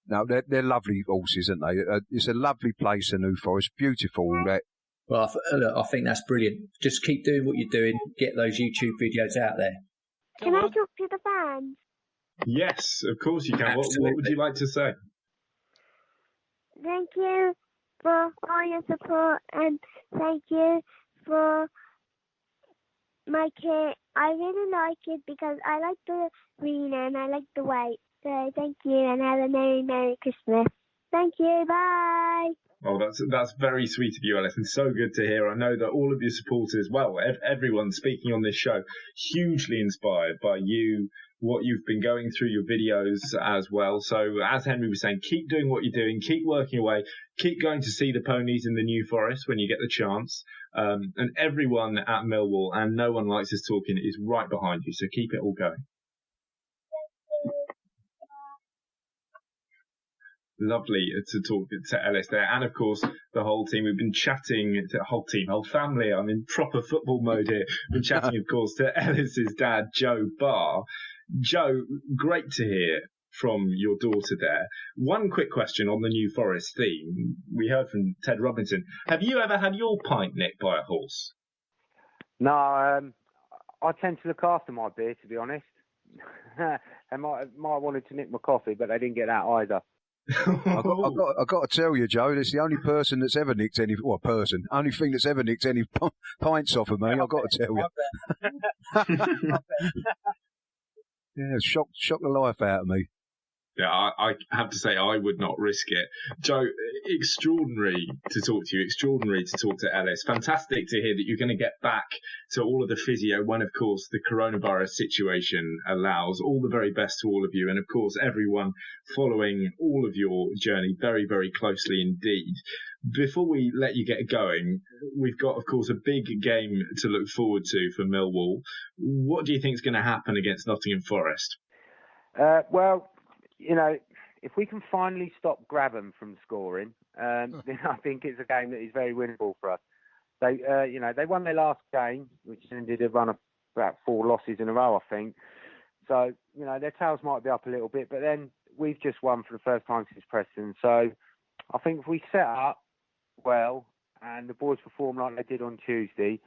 No, they're lovely horses, aren't they? It's a lovely place, the New Forest, beautiful, all that. Well, I think that's brilliant. Just keep doing what you're doing. Get those YouTube videos out there. Can I talk to the fans? Yes, of course you can. What would you like to say? Thank you for all your support and thank you for my kit. I really like it because I like the green and I like the white So thank you and have a Merry Christmas. Thank you. Bye. Oh, that's very sweet of you, Alice, and so good to hear. I know that all of your supporters, well, everyone speaking on this show, hugely inspired by you, what you've been going through, your videos as well. So, as Henry was saying, keep doing what you're doing, keep working away, keep going to see the ponies in the New Forest when you get the chance. And everyone at Millwall and No One Likes Us Talking is right behind you, so keep it all going. Lovely to talk to Ellis there, and of course the whole team. We've been chatting to the whole family. I'm in proper football mode here. We've been chatting, of course, to Ellis's dad, Joe Barr. Joe, great to hear from your daughter there. One quick question on the New Forest theme. We heard from Ted Robinson. Have you ever had your pint nicked by a horse? No, I tend to look after my beer, to be honest. They might wanted to nick my coffee, but they didn't get that either. I've got to tell you, Joe, that's the only person that's ever nicked any, only thing that's ever nicked any pints off of me. I've got to tell you. Yeah, shocked the life out of me. Yeah, I have to say I would not risk it. Joe, extraordinary to talk to you, extraordinary to talk to Ellis. Fantastic to hear that you're going to get back to all of the physio when, of course, the coronavirus situation allows. All the very best to all of you, and, of course, everyone following all of your journey very, very closely indeed. Before we let you get going, we've got, of course, a big game to look forward to for Millwall. What do you think is going to happen against Nottingham Forest? Well, you know, if we can finally stop Grabham from scoring, then I think it's a game that is very winnable for us. They won their last game, which ended a run of about 4 losses in a row, I think. So, their tails might be up a little bit, but then we've just won for the first time since Preston. So I think if we set up well and the boys perform like they did on Tuesday,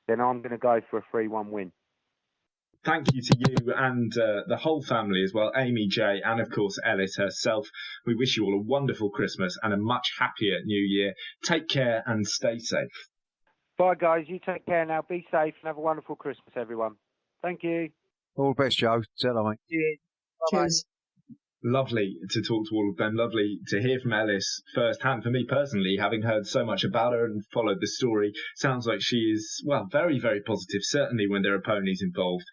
then I'm going to go for a 3-1 win. Thank you to you and the whole family as well, Amy, Jay, and of course Ellis herself. We wish you all a wonderful Christmas and a much happier New Year. Take care and stay safe. Bye, guys. You take care now. Be safe and have a wonderful Christmas, everyone. Thank you. All the best, Joe. Tell mate. Cheers. Cheers. Lovely to talk to all of them. Lovely to hear from Ellis firsthand. For me personally, having heard so much about her and followed the story, sounds like she is, well, very, very positive, certainly when there are ponies involved.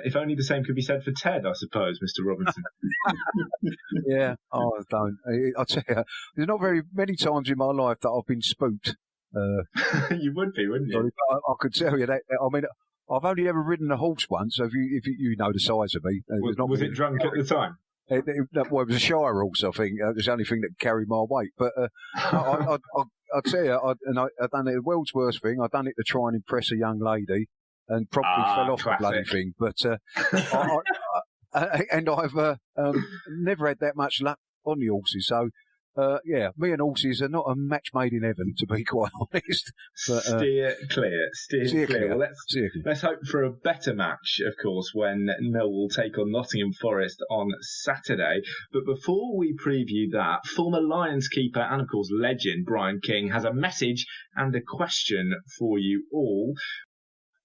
If only the same could be said for Ted, I suppose, Mr. Robinson. Yeah, I don't. I'll tell you, there's not very many times in my life that I've been spooked. You would be, wouldn't you? I could tell you that. I mean, I've only ever ridden a horse once, so if you know the size of me. Was it drunk at the time? It was a Shire horse, I think. It was the only thing that carried my weight. But I'll tell you, I've done it, the world's worst thing. I've done it to try and impress a young lady and probably fell off the bloody thing. But I've never had that much luck on the horses. So, me and horses are not a match made in heaven, to be quite honest. But, steer clear. Well, let's hope for a better match, of course, when Millwall take on Nottingham Forest on Saturday. But before we preview that, former Lions keeper and, of course, legend Brian King has a message and a question for you all.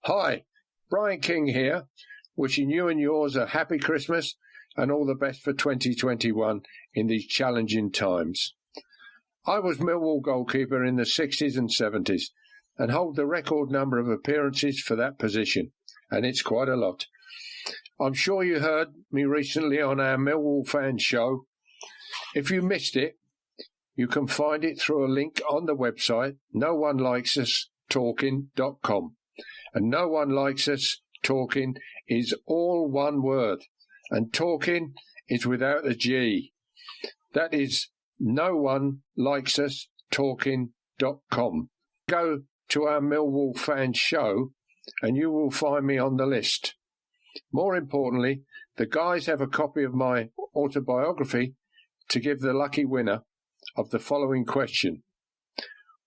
Hi, Brian King here, wishing you and yours a happy Christmas and all the best for 2021 in these challenging times. I was Millwall goalkeeper in the 60s and 70s and hold the record number of appearances for that position, and it's quite a lot. I'm sure you heard me recently on our Millwall fan show. If you missed it, you can find it through a link on the website, noonelikesUsTalking.com. And No One Likes Us Talking is all one word, and talking is without a G. That is noonelikesUsTalking.com. Go to our Millwall fan show and you will find me on the list. More importantly, the guys have a copy of my autobiography to give the lucky winner of the following question.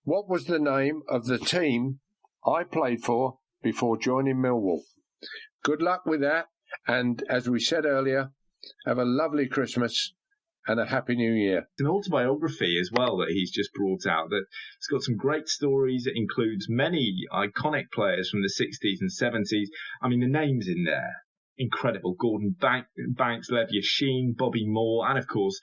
What was the name of the team I played for before joining Millwall? Good luck with that, and as we said earlier, have a lovely Christmas and a happy New Year. An autobiography as well that he's just brought out. That it's got some great stories. It includes many iconic players from the 60s and 70s. I mean, the names in there incredible. Gordon Banks, Lev Yashin, Bobby Moore, and of course,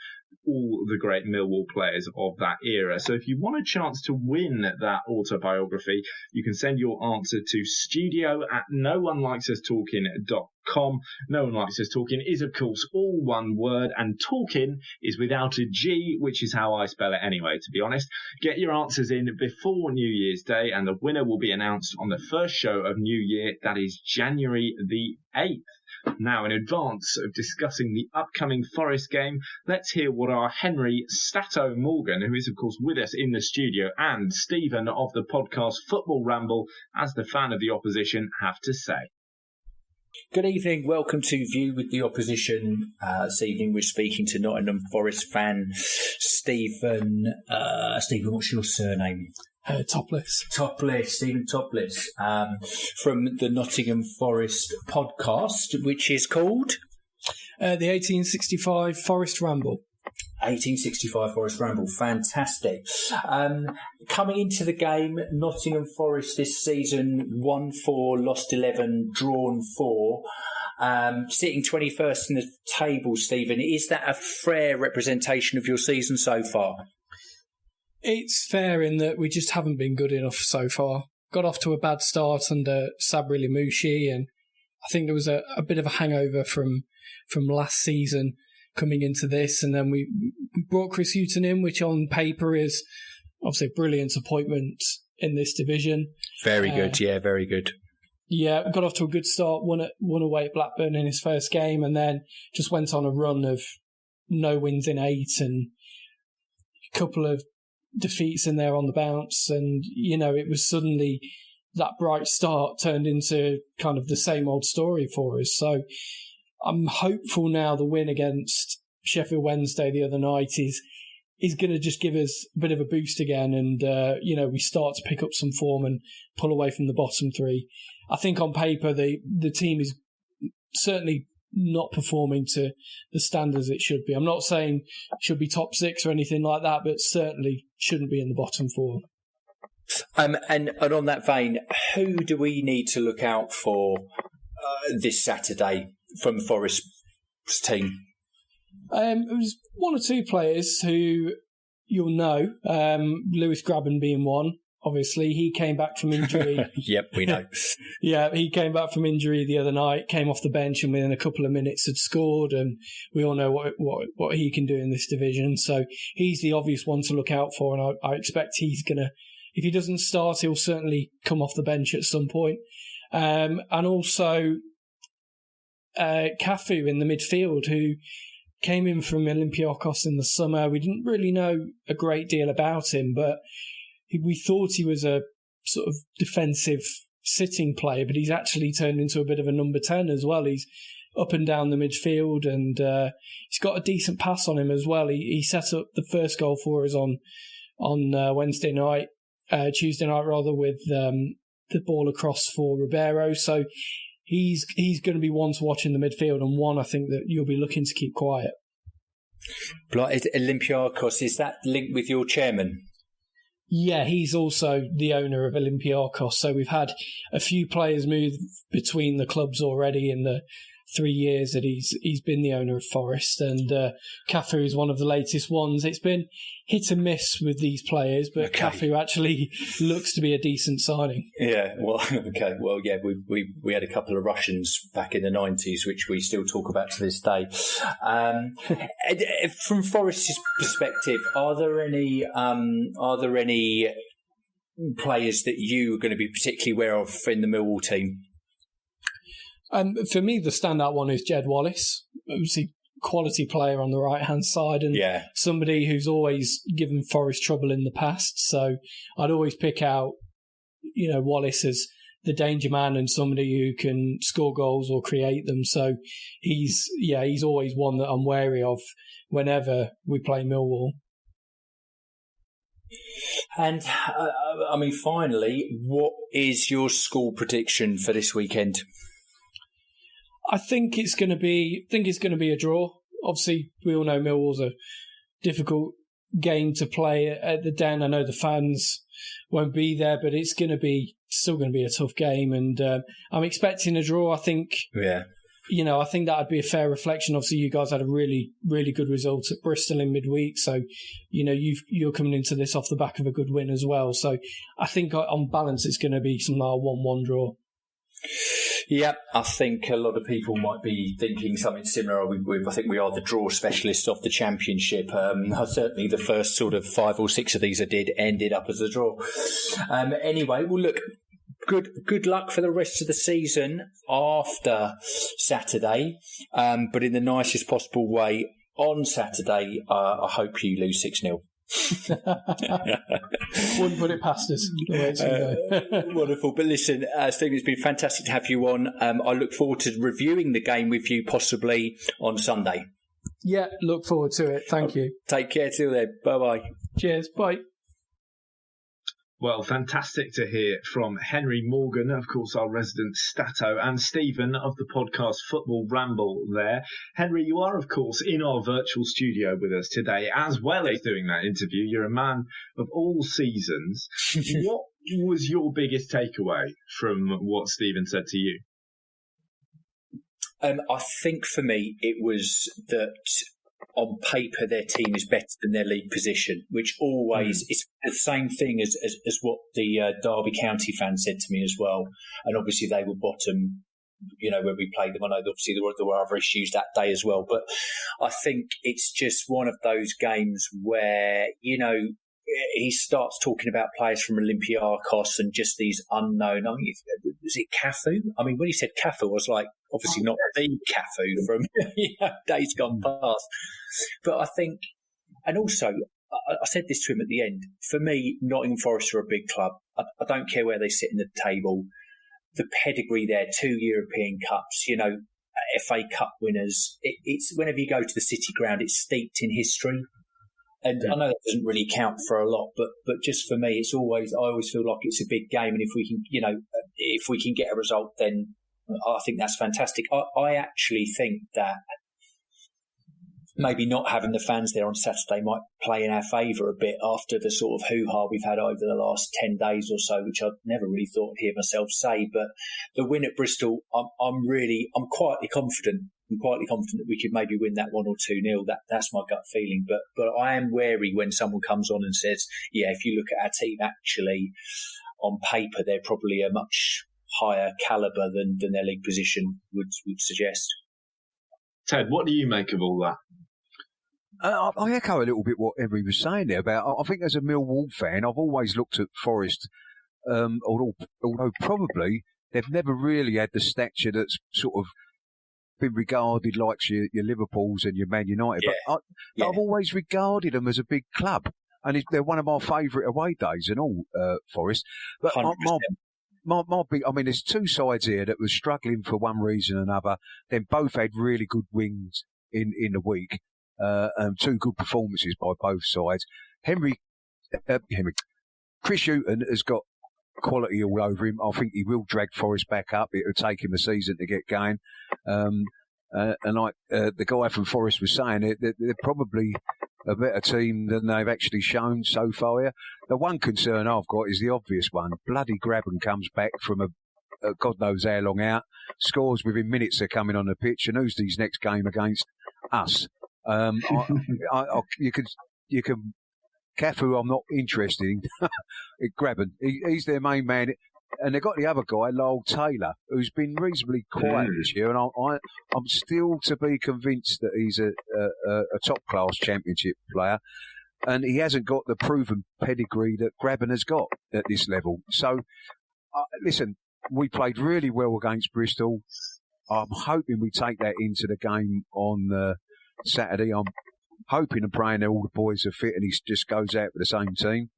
all the great Millwall players of that era. So if you want a chance to win that autobiography, you can send your answer to studio@noonelikesUsTalking.com. No One Likes Us Talking is, of course, all one word, and talking is without a G, which is how I spell it anyway, to be honest. Get your answers in before New Year's Day, and the winner will be announced on the first show of New Year, that is January the 8th. Now, in advance of discussing the upcoming Forest game, let's hear what our Henry Stato Morgan, who is of course with us in the studio, and Stephen of the podcast Football Ramble, as the fan of the opposition, have to say. Good evening. Welcome to View with the Opposition. This evening we're speaking to Nottingham Forest fan Stephen. Stephen, what's your surname? Topless, Stephen Topless, from the Nottingham Forest podcast, which is called the 1865 Forest Ramble. 1865 Forest Ramble, fantastic. Coming into the game, Nottingham Forest this season 1-4, lost 11, drawn 4. Sitting 21st in the table, Stephen. Is that a fair representation of your season so far? It's fair in that we just haven't been good enough so far. Got off to a bad start under Sabri Limouchi, and I think there was a bit of a hangover from last season coming into this, and then we brought Chris Hughton in, which on paper is obviously a brilliant appointment in this division. Very good, very good. Yeah, got off to a good start, won away at Blackburn in his first game, and then just went on a run of no wins in 8 and a couple of defeats in there on the bounce, and it was suddenly that bright start turned into kind of the same old story for us. So I'm hopeful now the win against Sheffield Wednesday the other night is going to just give us a bit of a boost again, and we start to pick up some form and pull away from the bottom 3. I think on paper the team is certainly not performing to the standards it should be. I'm not saying it should be top 6 or anything like that, but certainly shouldn't be in the bottom 4. And on that vein, who do we need to look out for this Saturday from Forest's team? It was 1 or 2 players who you'll know. Lewis Grabban being one. Obviously, he came back from injury. Yep, we know. Yeah, he came back from injury the other night, came off the bench, and within a couple of minutes had scored. And we all know what he can do in this division. So he's the obvious one to look out for. And I expect he's going to, if he doesn't start, he'll certainly come off the bench at some point. And also Cafu in the midfield, who came in from Olympiacos in the summer. We didn't really know a great deal about him, but we thought he was a sort of defensive sitting player, but he's actually turned into a bit of a number 10 as well. He's up and down the midfield, and he's got a decent pass on him as well. He set up the first goal for us on Tuesday night rather, with the ball across for Ribeiro. So he's going to be one to watch in the midfield, and one I think that you'll be looking to keep quiet. Olympiacos, is that linked with your chairman? Yeah, he's also the owner of Olympiacos. So we've had a few players move between the clubs already in the 3 years that he's been the owner of Forest, and Cafu is one of the latest ones. It's been hit and miss with these players, but okay. Cafu actually looks to be a decent signing. Yeah, well, okay, well, yeah, we had a couple of Russians back in the 90s, which we still talk about to this day. From Forest's perspective, are there any players that you are going to be particularly aware of in the Millwall team? For me, the standout one is Jed Wallace. Obviously, quality player on the right-hand side, and somebody who's always given Forest trouble in the past. So I'd always pick out, Wallace as the danger man and somebody who can score goals or create them. So he's always one that I'm wary of whenever we play Millwall. And finally, what is your score prediction for this weekend? I think it's going to be a draw. Obviously, we all know Millwall's a difficult game to play at the Den. I know the fans won't be there, but it's still going to be a tough game, and I'm expecting a draw. I think. Yeah. I think that would be a fair reflection. Obviously, you guys had a really, really good result at Bristol in midweek. So, you're coming into this off the back of a good win as well. So I think on balance, it's going to be some 1-1 draw. Yeah, I think a lot of people might be thinking something similar. I think we are the draw specialists of the Championship. Certainly the first sort of 5 or 6 of these I did ended up as a draw. Anyway, well, look, good luck for the rest of the season after Saturday, but in the nicest possible way. On Saturday, I hope you lose 6-0. Wouldn't put it past us. Wonderful. But listen, Stephen, it's been fantastic to have you on. I look forward to reviewing the game with you possibly on Sunday. Yeah, look forward to it. Thank you. Take care till then. Bye-bye. Cheers. Bye. Well, fantastic to hear from Henry Morgan, of course, our resident Stato, and Stephen of the podcast Football Ramble there. Henry, you are, of course, in our virtual studio with us today, as well as doing that interview. You're a man of all seasons. What was your biggest takeaway from what Stephen said to you? I think for me, it was that on paper, their team is better than their league position, which always is the same thing as what the Derby County fans said to me as well. And obviously they were bottom, when we played them. I know obviously there were other issues that day as well. But I think it's just one of those games where, he starts talking about players from Olympiacos and just these unknown. I mean, was it Cafu? I mean, when he said Cafu, I was like, obviously not the Cafu from days gone past. But I think, and also, I said this to him at the end, for me, Nottingham Forest are a big club. I don't care where they sit in the table. The pedigree there, 2 European Cups, FA Cup winners. It's whenever you go to the City Ground, it's steeped in history. And I know that doesn't really count for a lot, but just for me, I always feel like it's a big game. And if we can, if we can get a result, then I think that's fantastic. I actually think that maybe not having the fans there on Saturday might play in our favour a bit after the sort of hoo-ha we've had over the last 10 days or so, which I'd never really thought I'd hear myself say. But the win at Bristol, I'm quietly confident. I'm quietly confident that we could maybe win that 1 or 2-0. That's my gut feeling. But I am wary when someone comes on and says, yeah, if you look at our team, actually, on paper, they're probably a much higher calibre than their league position would suggest. Ted, what do you make of all that? I echo a little bit what Henry was saying there about. I think as a Millwall fan, I've always looked at Forest, although probably they've never really had the stature that's sort of been regarded like your Liverpools and your Man United. Yeah. But I've always regarded them as a big club, and they're one of my favourite away days and all, Forest. But my big, there's two sides here that were struggling for one reason or another. Then both had really good wins in the week. Two good performances by both sides. Chris Hughton has got quality all over him. I think he will drag Forest back up. It'll take him a season to get going. And like the guy from Forest was saying, they're probably a better team than they've actually shown so far here. The one concern I've got is the obvious one. Bloody Graben comes back from a God knows how long out, scores within minutes of coming on the pitch, and who's his next game against? Us. You can Cafu, I'm not interested in. Graben, he's their main man. And they've got the other guy, Lyle Taylor, who's been reasonably quiet this year. And I'm still to be convinced that he's a top-class Championship player. And he hasn't got the proven pedigree that Graben has got at this level. So, listen, we played really well against Bristol. I'm hoping we take that into the game on Saturday. I'm hoping and praying that all the boys are fit and he just goes out with the same team.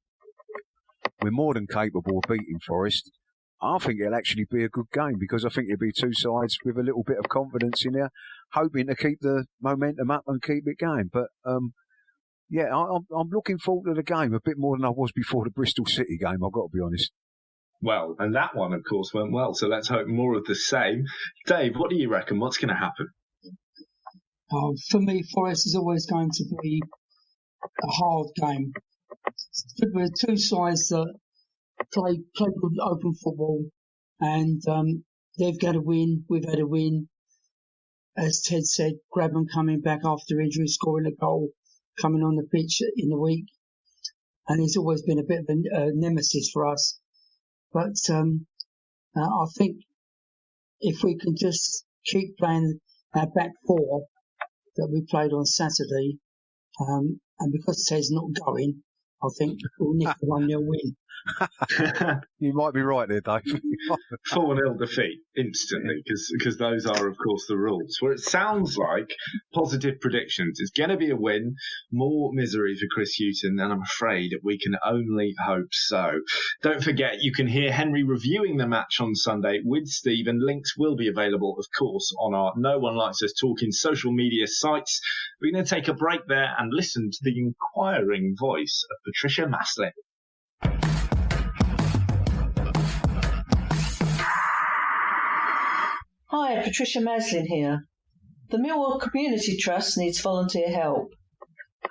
We're more than capable of beating Forest. I think it'll actually be a good game because I think it'll be two sides with a little bit of confidence in there, hoping to keep the momentum up and keep it going. But, I'm looking forward to the game a bit more than I was before the Bristol City game, I've got to be honest. Well, and that one, of course, went well, so let's hope more of the same. Dave, what do you reckon? What's going to happen? For me, Forest is always going to be a hard game. We're two sides that play good open football, and they've got a win, we've had a win. as Ted said, Grabban coming back after injury, scoring a goal, coming on the pitch in the week. And he's always been a bit of a nemesis for us. But I think if we can just keep playing our back four that we played on Saturday, and because Ted's not going, I think we'll nick a 1-0 win. You might be right there, Dave. 4-0 defeat instantly, because those are, of course, the rules. Well, it sounds like positive predictions. It's going to be a win, more misery for Chris Hughton, and I'm afraid we can only hope so. Don't forget, you can hear Henry reviewing the match on Sunday with Steve, and links will be available, of course, on our No One Likes Us Talking social media sites. We're going to take a break there and listen to the inquiring voice of Patricia Maslin. Hi, Patricia Maslin here. The Millwall Community Trust needs volunteer help.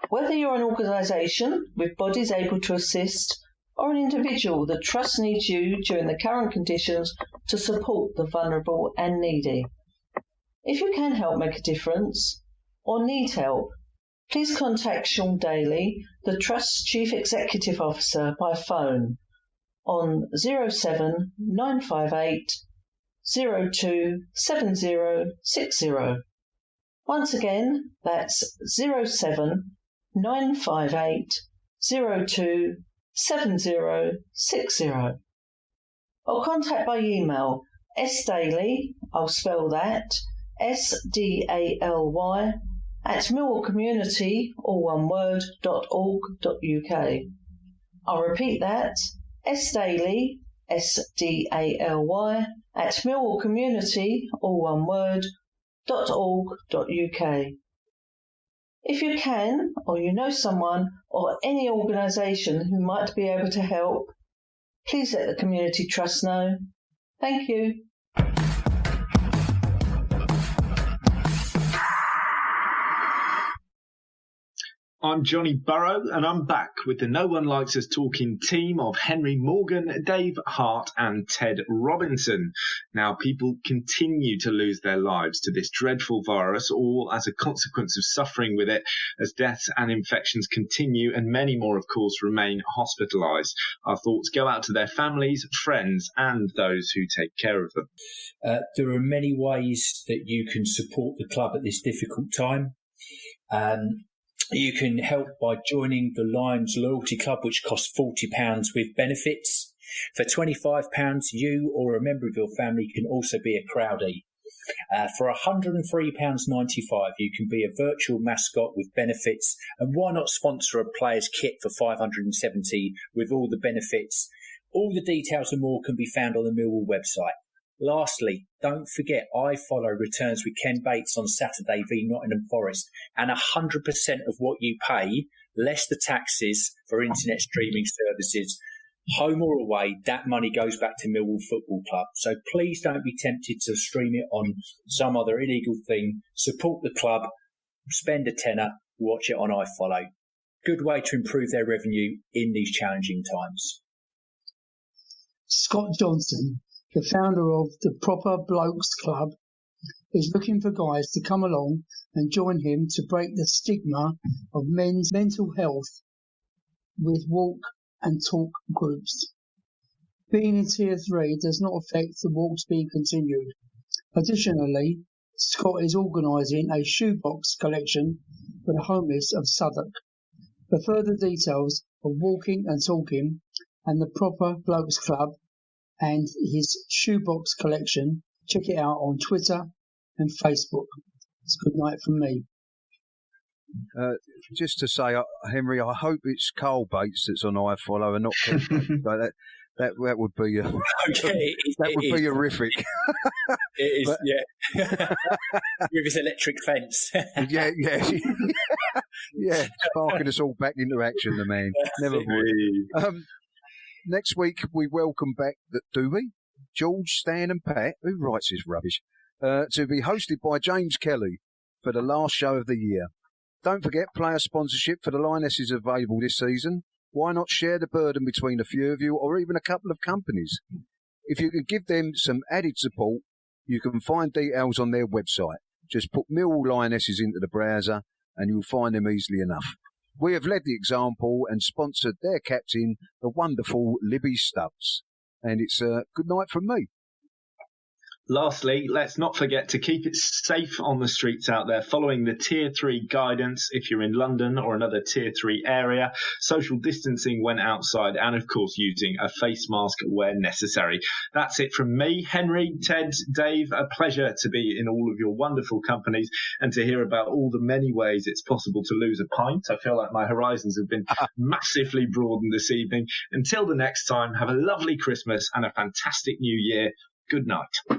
Whether you're an organisation with bodies able to assist or an individual, the Trust needs you during the current conditions to support the vulnerable and needy. If you can help make a difference or need help, please contact Sean Daly, the Trust's Chief Executive Officer, by phone on 07958 027060. Once again, that's 07958 027060. Or contact by email sdaly, I'll spell that, SDALY, at millwallcommunity, all one word, .org.uk. I'll repeat that, sdaly, SDALY, at millwallcommunity, all one word, .org.uk. If you can, or you know someone or any organisation who might be able to help, please let the Community Trust know. Thank you. I'm Johnny Burrow, and I'm back with the No One Likes Us Talking team of Henry Morgan, Dave Hart and Ted Robinson. Now, people continue to lose their lives to this dreadful virus, all as a consequence of suffering with it, as deaths and infections continue, and many more, of course, remain hospitalised. Our thoughts go out to their families, friends, and those who take care of them. There are many ways that you can support the club at this difficult time. You can help by joining the Lions Loyalty Club, which costs £40 with benefits. For £25, you or a member of your family can also be a crowdie. For £103.95, you can be a virtual mascot with benefits. And why not sponsor a player's kit for $570 with all the benefits? All the details and more can be found on the Millwall website. Lastly, don't forget iFollow returns with Ken Bates on Saturday v Nottingham Forest, and 100% of what you pay, less the taxes for internet streaming services, home or away, that money goes back to Millwall Football Club. So please don't be tempted to stream it on some other illegal thing. Support the club, spend a tenner, watch it on iFollow. Good way to improve their revenue in these challenging times. Scott Johnson, the founder of the Proper Blokes Club, is looking for guys to come along and join him to break the stigma of men's mental health with walk and talk groups. Being in Tier 3 does not affect the walks being continued. Additionally, Scott is organising a shoebox collection for the homeless of Southwark. For further details of walking and talking and the Proper Blokes Club and his shoebox collection, check it out on Twitter and Facebook. It's good night from me. Just to say, Henry, I hope it's Carl Bates that's on iFollow and not Ken Bates. So that would be be horrific. It is, but, yeah. With his electric fence. yeah, sparking us all back into action, the man. Never mind. Next week, we welcome back, do we? George, Stan and Pat, who writes his rubbish, to be hosted by James Kelly for the last show of the year. Don't forget, player sponsorship for the Lionesses is available this season. Why not share the burden between a few of you or even a couple of companies? If you could give them some added support, you can find details on their website. Just put Millwall Lionesses into the browser and you'll find them easily enough. We have led the example and sponsored their captain, the wonderful Libby Stubbs. And it's a good night from me. Lastly, let's not forget to keep it safe on the streets out there, following the Tier 3 guidance if you're in London or another Tier 3 area, social distancing when outside, and of course using a face mask where necessary. That's it from me, Henry, Ted, Dave. A pleasure to be in all of your wonderful companies and to hear about all the many ways it's possible to lose a pint. I feel like my horizons have been massively broadened this evening. Until the next time, have a lovely Christmas and a fantastic New Year. Good night.